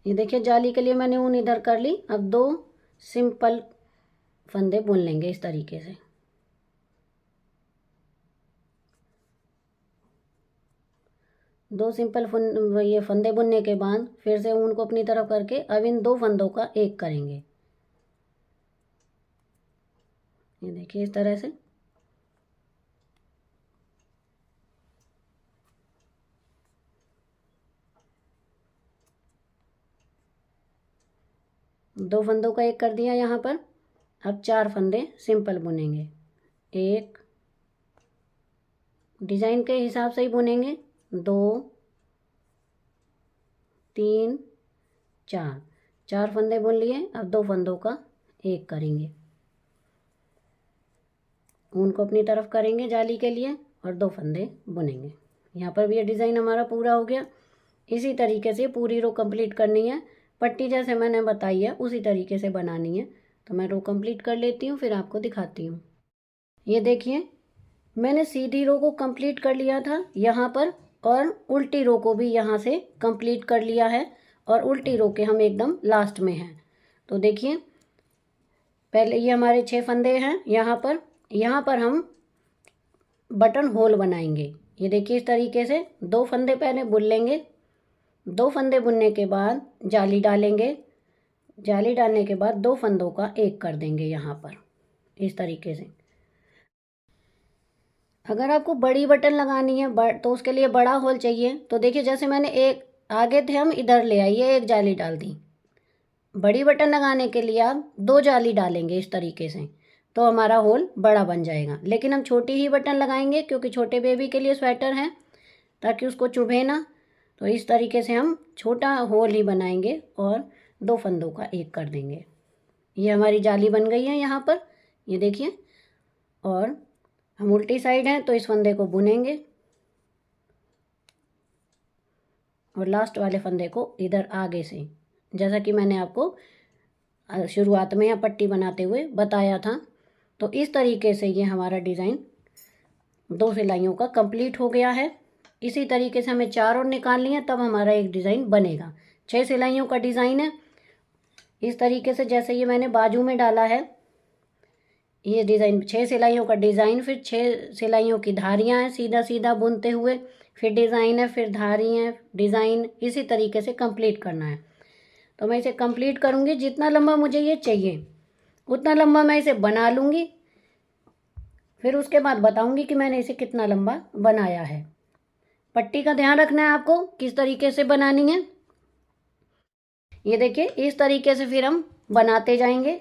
देखिए जाली के लिए मैंने ऊन इधर कर ली। अब 2 सिंपल फंदे बुन लेंगे इस तरीके से। दो सिंपल ये फंदे बुनने के बाद फिर से ऊन को अपनी तरफ करके अब इन 2 फंदों का 1 करेंगे। ये देखिए इस तरह से। दो फंदों का 1 कर दिया यहाँ पर। अब 4 फंदे सिंपल बुनेंगे, 1 डिज़ाइन के हिसाब से ही बुनेंगे, 2 3 4 फंदे बुन लिए। अब 2 फंदों का 1 करेंगे, ऊन को अपनी तरफ करेंगे जाली के लिए और 2 फंदे बुनेंगे। यहाँ पर भी ये डिज़ाइन हमारा पूरा हो गया। इसी तरीके से पूरी रो कंप्लीट करनी है। पट्टी जैसे मैंने बताई है उसी तरीके से बनानी है। तो मैं रो कंप्लीट कर लेती हूँ, फिर आपको दिखाती हूँ। ये देखिए मैंने सीधी रो को कंप्लीट कर लिया था यहाँ पर, और उल्टी रो को भी यहाँ से कंप्लीट कर लिया है, और उल्टी रो के हम एकदम लास्ट में हैं। तो देखिए पहले ये हमारे 6 फंदे हैं यहाँ पर हम बटन होल बनाएंगे। ये देखिए इस तरीके से 2 फंदे पहले बुन लेंगे, 2 फंदे बुनने के बाद जाली डालेंगे, जाली डालने के बाद 2 फंदों का 1 कर देंगे यहाँ पर इस तरीके से। अगर आपको बड़ी बटन लगानी है तो उसके लिए बड़ा होल चाहिए। तो देखिए जैसे मैंने एक आगे थे हम इधर ले आइए, 1 जाली डाल दी। बड़ी बटन लगाने के लिए आप 2 जाली डालेंगे इस तरीके से, तो हमारा होल बड़ा बन जाएगा। लेकिन हम छोटी ही बटन लगाएंगे क्योंकि छोटे बेबी के लिए स्वेटर है, ताकि उसको चुभे ना। तो इस तरीके से हम छोटा होल ही बनाएंगे और 2 फंदों का 1 कर देंगे। ये हमारी जाली बन गई है यहाँ पर, ये देखिए। और हम उल्टी साइड हैं तो इस फंदे को बुनेंगे और लास्ट वाले फंदे को इधर आगे से, जैसा कि मैंने आपको शुरुआत में या पट्टी बनाते हुए बताया था। तो इस तरीके से ये हमारा डिज़ाइन 2 सिलाइयों का कंप्लीट हो गया है। इसी तरीके से हमें 4 और निकालनी है, तब हमारा एक डिज़ाइन बनेगा। 6 सिलाइयों का डिज़ाइन है। इस तरीके से जैसे ये मैंने बाजू में डाला है ये डिज़ाइन, 6 सिलाइयों का डिज़ाइन, फिर 6 सिलाइयों की धारियाँ हैं सीधा सीधा बुनते हुए, फिर डिज़ाइन है, फिर धारी है, डिज़ाइन, इसी तरीके से कंप्लीट करना है। तो मैं इसे कंप्लीट करूँगी। जितना लंबा मुझे ये चाहिए उतना लंबा मैं इसे बना लूँगी, फिर उसके बाद बताऊँगी कि मैंने इसे कितना लंबा बनाया है। पट्टी का ध्यान रखना है आपको किस तरीके से बनानी है। ये देखिए इस तरीके से फिर हम बनाते जाएंगे।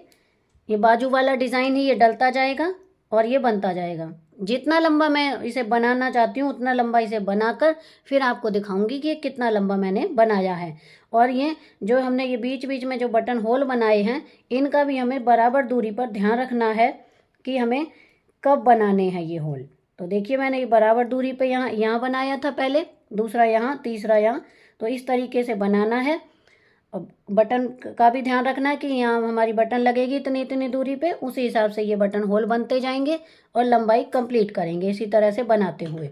ये बाजू वाला डिज़ाइन ही ये डलता जाएगा और ये बनता जाएगा। जितना लंबा मैं इसे बनाना चाहती हूँ उतना लंबा इसे बनाकर फिर आपको दिखाऊंगी कि ये कितना लंबा मैंने बनाया है। और ये जो हमने ये बीच बीच में जो बटन होल बनाए हैं इनका भी हमें बराबर दूरी पर ध्यान रखना है कि हमें कब बनाने हैं ये होल। तो देखिए मैंने ये बराबर दूरी पे यहाँ बनाया था पहले, दूसरा यहाँ, तीसरा यहाँ। तो इस तरीके से बनाना है। अब बटन का भी ध्यान रखना है कि यहाँ हमारी बटन लगेगी इतनी इतनी दूरी पे, उसी हिसाब से ये बटन होल बनते जाएंगे और लंबाई कंप्लीट करेंगे इसी तरह से बनाते हुए।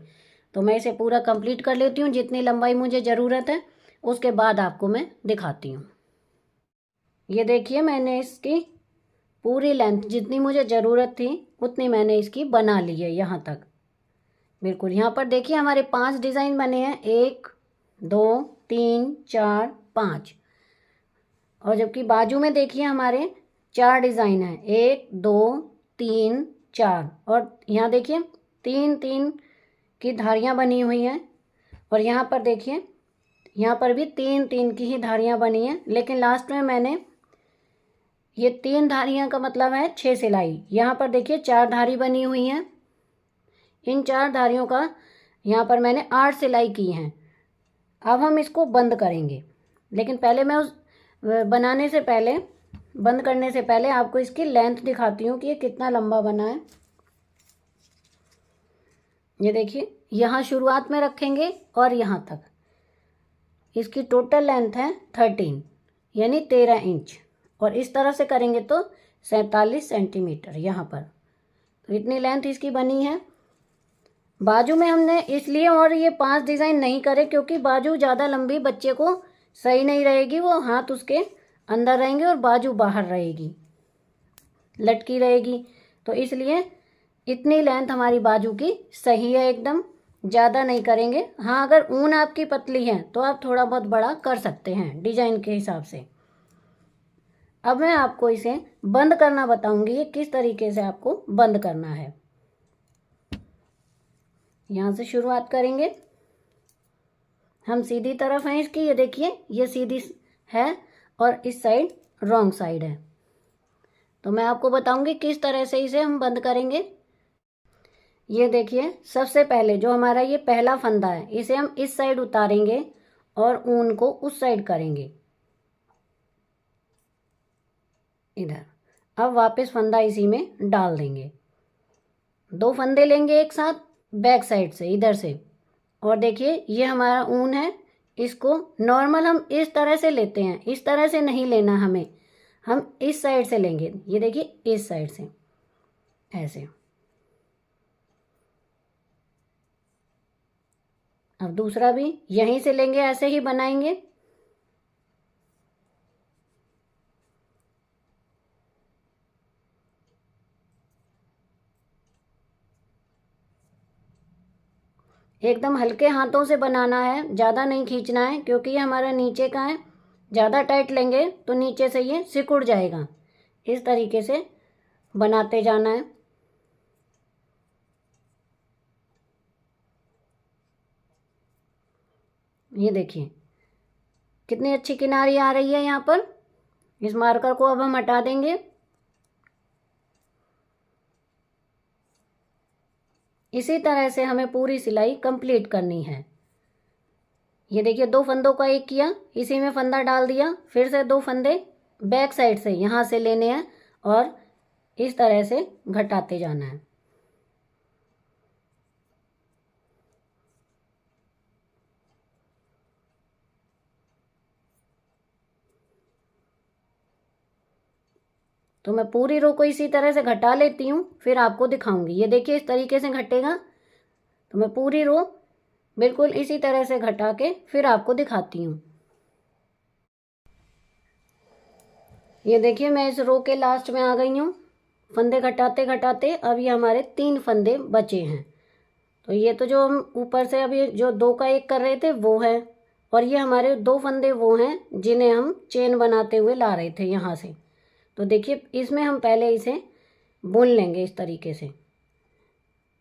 तो मैं इसे पूरा कंप्लीट कर लेती हूँ जितनी लंबाई मुझे ज़रूरत है, उसके बाद आपको मैं दिखाती हूँ। ये देखिए मैंने इसकी पूरी लेंथ जितनी मुझे ज़रूरत थी उतनी मैंने इसकी बना ली है यहाँ तक। बिल्कुल यहाँ पर देखिए हमारे 5 डिज़ाइन बने हैं, 1 2 3 4 5। और जबकि बाजू में देखिए हमारे 4 डिज़ाइन हैं, 1 2 3 4। और यहाँ देखिए 3 3 की धारियाँ बनी हुई हैं। और यहाँ पर देखिए यहाँ पर भी 3 3 की ही धारियाँ बनी हैं, लेकिन लास्ट में मैंने ये 3 धारियाँ का मतलब है 6 सिलाई। यहाँ पर देखिए 4 धारी बनी हुई हैं, इन 4 धारियों का यहाँ पर मैंने 8 सिलाई की हैं। अब हम इसको बंद करेंगे, लेकिन पहले मैं उस बनाने से पहले, बंद करने से पहले आपको इसकी लेंथ दिखाती हूँ कि ये कितना लंबा बना है। ये देखिए यहाँ शुरुआत में रखेंगे और यहाँ तक इसकी टोटल लेंथ है 13 यानी 13 इंच। और इस तरह से करेंगे तो 47 सेंटीमीटर यहाँ पर। तो इतनी लेंथ इसकी बनी है। बाजू में हमने इसलिए और ये 5 डिज़ाइन नहीं करे क्योंकि बाजू ज़्यादा लंबी बच्चे को सही नहीं रहेगी, वो हाथ उसके अंदर रहेंगे और बाजू बाहर रहेगी, लटकी रहेगी। तो इसलिए इतनी लेंथ हमारी बाजू की सही है, एकदम ज़्यादा नहीं करेंगे। हाँ, अगर ऊन आपकी पतली है तो आप थोड़ा बहुत बड़ा कर सकते हैं डिजाइन के हिसाब से। अब मैं आपको इसे बंद करना बताऊंगी, ये किस तरीके से आपको बंद करना है। यहाँ से शुरुआत करेंगे, हम सीधी तरफ हैं इसकी, ये देखिए ये सीधी है और इस साइड रॉन्ग साइड है। तो मैं आपको बताऊंगी किस तरह से इसे हम बंद करेंगे। ये देखिए सबसे पहले जो हमारा ये पहला फंदा है, इसे हम इस साइड उतारेंगे और ऊन को उस साइड करेंगे इधर। अब वापस फंदा इसी में डाल देंगे। 2 फंदे लेंगे एक साथ बैक साइड से इधर से। और देखिए ये हमारा ऊन है, इसको नॉर्मल हम इस तरह से लेते हैं, इस तरह से नहीं लेना हमें, हम इस साइड से लेंगे। ये देखिए इस साइड से ऐसे। अब दूसरा भी यहीं से लेंगे, ऐसे ही बनाएंगे। एकदम हल्के हाथों से बनाना है, ज़्यादा नहीं खींचना है क्योंकि ये हमारा नीचे का है। ज़्यादा टाइट लेंगे तो नीचे से ये सिकुड़ जाएगा। इस तरीके से बनाते जाना है। ये देखिए कितनी अच्छी किनारी आ रही है यहाँ पर। इस मार्कर को अब हम हटा देंगे। इसी तरह से हमें पूरी सिलाई कंप्लीट करनी है। ये देखिए 2 फंदों का एक किया, इसी में फंदा डाल दिया, फिर से 2 फंदे बैक साइड से यहाँ से लेने हैं और इस तरह से घटाते जाना है। तो मैं पूरी रो को इसी तरह से घटा लेती हूँ, फिर आपको दिखाऊंगी। ये देखिए इस तरीके से घटेगा। तो मैं पूरी रो बिल्कुल इसी तरह से घटा के फिर आपको दिखाती हूँ। ये देखिए मैं इस रो के लास्ट में आ गई हूँ। फंदे घटाते घटाते अब ये हमारे 3 फंदे बचे हैं। तो ये तो जो हम ऊपर से अभी जो 2 का 1 कर रहे थे वो है, और ये हमारे 2 फंदे वो हैं जिन्हें हम चेन बनाते हुए ला रहे थे यहाँ से। तो देखिए इसमें हम पहले इसे बुन लेंगे इस तरीके से।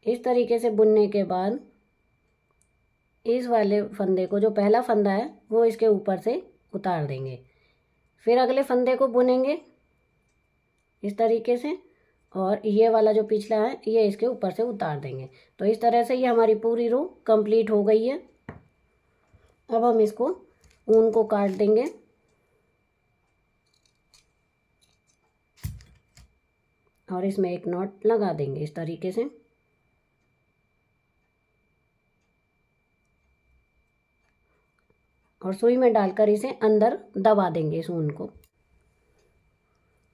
इस तरीके से बुनने के बाद इस वाले फंदे को, जो पहला फंदा है, वो इसके ऊपर से उतार देंगे। फिर अगले फंदे को बुनेंगे इस तरीके से, और ये वाला जो पिछला है ये इसके ऊपर से उतार देंगे। तो इस तरह से ये हमारी पूरी रो कंप्लीट हो गई है। अब हम इसको ऊन को काट देंगे। और इसमें एक नॉट लगा देंगे इस तरीके से। और सुई में डालकर इसे अंदर दबा देंगे इस ऊन को।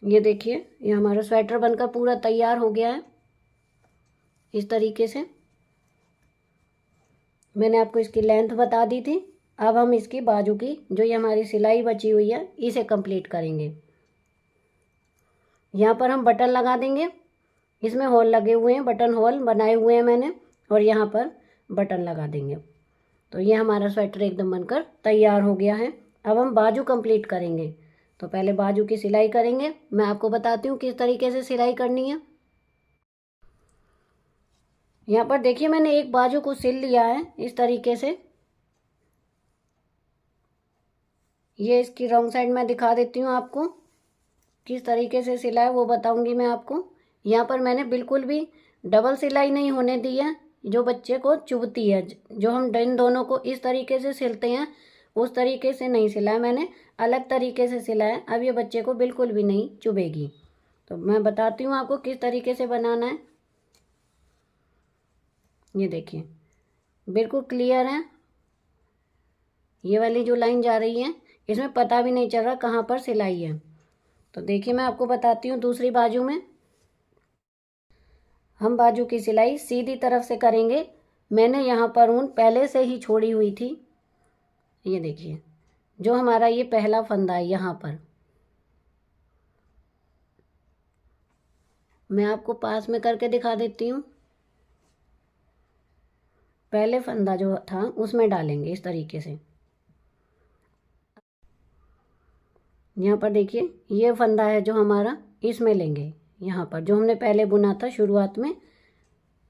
ये देखिए ये हमारा स्वेटर बनकर पूरा तैयार हो गया है इस तरीके से। मैंने आपको इसकी लेंथ बता दी थी। अब हम इसकी बाजू की जो ये हमारी सिलाई बची हुई है इसे कंप्लीट करेंगे। यहाँ पर हम बटन लगा देंगे। इसमें होल लगे हुए हैं, बटन होल बनाए हुए हैं मैंने। और यहाँ पर बटन लगा देंगे। तो ये हमारा स्वेटर एकदम बनकर तैयार हो गया है। अब हम बाजू कंप्लीट करेंगे। तो पहले बाजू की सिलाई करेंगे। मैं आपको बताती हूँ किस तरीके से सिलाई करनी है। यहाँ पर देखिए मैंने एक बाजू को सिल लिया है इस तरीके से। ये इसकी रॉन्ग साइड मैं दिखा देती हूँ आपको, किस तरीके से सिला है वो बताऊंगी मैं आपको। यहाँ पर मैंने बिल्कुल भी डबल सिलाई नहीं होने दी है, जो बच्चे को चुभती है। जो हम इन दोनों को इस तरीके से सिलते हैं उस तरीके से नहीं सिला है मैंने, अलग तरीके से सिला है। अब ये बच्चे को बिल्कुल भी नहीं चुभेगी। तो मैं बताती हूँ आपको किस तरीके से बनाना है। ये देखिए बिल्कुल क्लियर है। ये वाली जो लाइन जा रही है इसमें पता भी नहीं चल रहा कहाँ पर सिलाई है। तो देखिए मैं आपको बताती हूँ दूसरी बाजू में हम बाजू की सिलाई सीधी तरफ से करेंगे। मैंने यहाँ पर ऊन पहले से ही छोड़ी हुई थी। ये देखिए जो हमारा ये पहला फंदा है, यहाँ पर मैं आपको पास में करके दिखा देती हूँ। पहले फंदा जो था उसमें डालेंगे इस तरीके से। यहाँ पर देखिए ये फंदा है जो हमारा, इसमें लेंगे यहाँ पर जो हमने पहले बुना था शुरुआत में,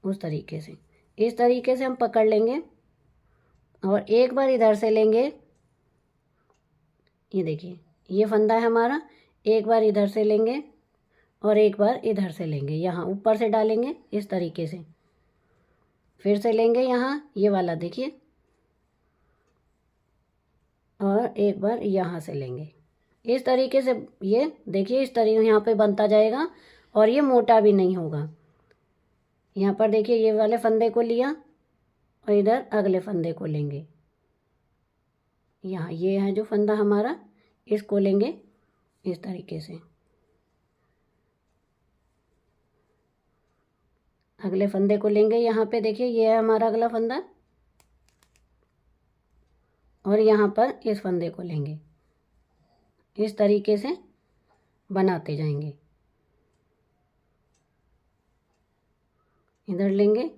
उस तरीके से इस तरीके से हम पकड़ लेंगे और एक बार इधर से लेंगे। ये देखिए ये फंदा है हमारा, एक बार इधर से लेंगे और एक बार इधर से लेंगे, यहाँ ऊपर से डालेंगे इस तरीके से, फिर से लेंगे यहाँ ये वाला देखिए, और एक बार यहाँ से लेंगे इस तरीके से। ये देखिए इस तरीके यहाँ पे बनता जाएगा और ये मोटा भी नहीं होगा। यहाँ पर देखिए ये वाले फंदे को लिया और इधर अगले फंदे को लेंगे। यहाँ ये है जो फंदा हमारा, इसको लेंगे इस तरीके से। अगले फंदे को लेंगे, यहाँ पे देखिए ये है हमारा अगला फंदा, और यहाँ पर इस फंदे को लेंगे। इस तरीके से बनाते जाएंगे। इधर लेंगे,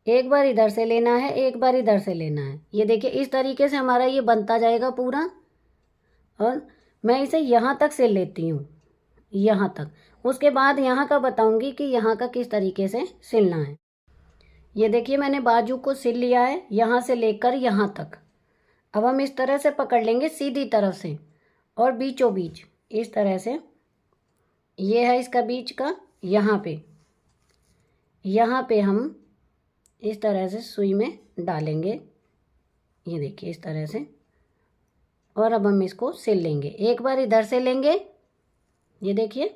एक बार इधर से लेना है, एक बार इधर से लेना है। ये देखिए इस तरीके से हमारा ये बनता जाएगा पूरा। और मैं इसे यहाँ तक सिल लेती हूँ, यहाँ तक। उसके बाद यहाँ का बताऊंगी कि यहाँ का किस तरीके से सिलना है। ये देखिए मैंने बाजू को सिल लिया है यहाँ से लेकर यहाँ तक। अब हम इस तरह से पकड़ लेंगे सीधी तरफ से और बीचों बीच इस तरह से। ये है इसका बीच का, यहाँ पे हम इस तरह से सुई में डालेंगे। ये देखिए इस तरह से, और अब हम इसको सिल लेंगे। एक बार इधर से लेंगे, ये देखिए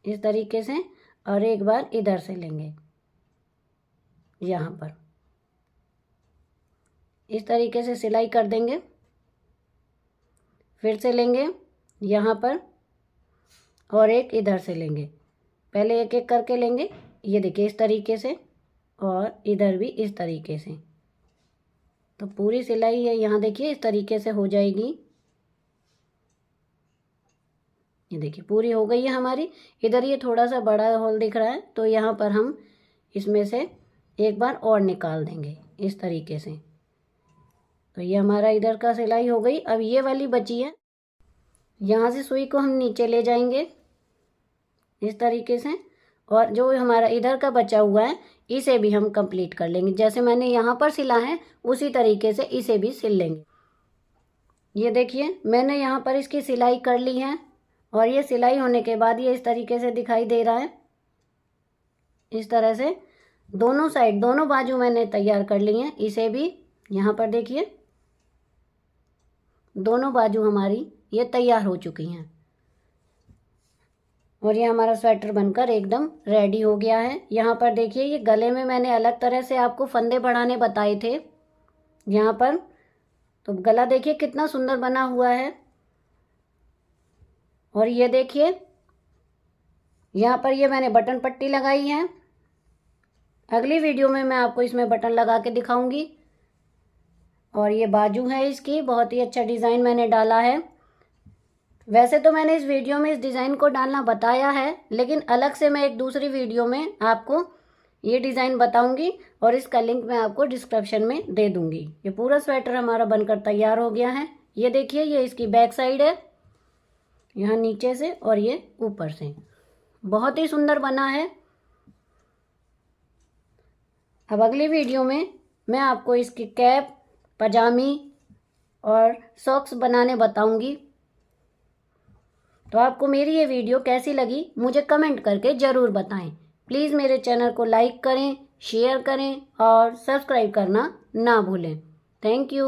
इस तरीके से, और एक बार इधर से लेंगे यहाँ पर। इस तरीके से सिलाई कर देंगे। फिर से लेंगे यहाँ पर और एक इधर से लेंगे। पहले एक एक करके लेंगे, ये देखिए इस तरीके से, और इधर भी इस तरीके से। तो पूरी सिलाई है यहाँ देखिए इस तरीके से हो जाएगी। ये देखिए पूरी हो गई है हमारी। इधर ये थोड़ा सा बड़ा होल दिख रहा है, तो यहाँ पर हम इसमें से एक बार और निकाल देंगे इस तरीके से। तो ये हमारा इधर का सिलाई हो गई। अब ये वाली बची है, यहाँ से सुई को हम नीचे ले जाएंगे इस तरीके से, और जो हमारा इधर का बचा हुआ है इसे भी हम कंप्लीट कर लेंगे। जैसे मैंने यहाँ पर सिला है उसी तरीके से इसे भी सिल लेंगे। ये देखिए मैंने यहाँ पर इसकी सिलाई कर ली है, और ये सिलाई होने के बाद ये इस तरीके से दिखाई दे रहा है। इस तरह से दोनों साइड, दोनों बाजू मैंने तैयार कर ली हैं। इसे भी यहाँ पर देखिए दोनों बाजू हमारी ये तैयार हो चुकी हैं, और ये हमारा स्वेटर बनकर एकदम रेडी हो गया है। यहाँ पर देखिए ये गले में मैंने अलग तरह से आपको फंदे बढ़ाने बताए थे यहाँ पर। तो गला देखिए कितना सुंदर बना हुआ है। और ये देखिए यहाँ पर ये मैंने बटन पट्टी लगाई है। अगली वीडियो में मैं आपको इसमें बटन लगा के दिखाऊंगी। और ये बाजू है इसकी, बहुत ही अच्छा डिज़ाइन मैंने डाला है। वैसे तो मैंने इस वीडियो में इस डिज़ाइन को डालना बताया है, लेकिन अलग से मैं एक दूसरी वीडियो में आपको ये डिज़ाइन बताऊंगी और इसका लिंक मैं आपको डिस्क्रिप्शन में दे दूंगी। ये पूरा स्वेटर हमारा बनकर तैयार हो गया है। ये देखिए, ये इसकी बैक साइड है, यहाँ नीचे से और ये ऊपर से। बहुत ही सुंदर बना है। अब अगली वीडियो में मैं आपको इसकी कैप, पजामी और सॉक्स बनाने बताऊंगी। तो आपको मेरी ये वीडियो कैसी लगी मुझे कमेंट करके ज़रूर बताएं। प्लीज़ मेरे चैनल को लाइक करें, शेयर करें और सब्सक्राइब करना ना भूलें। Thank you.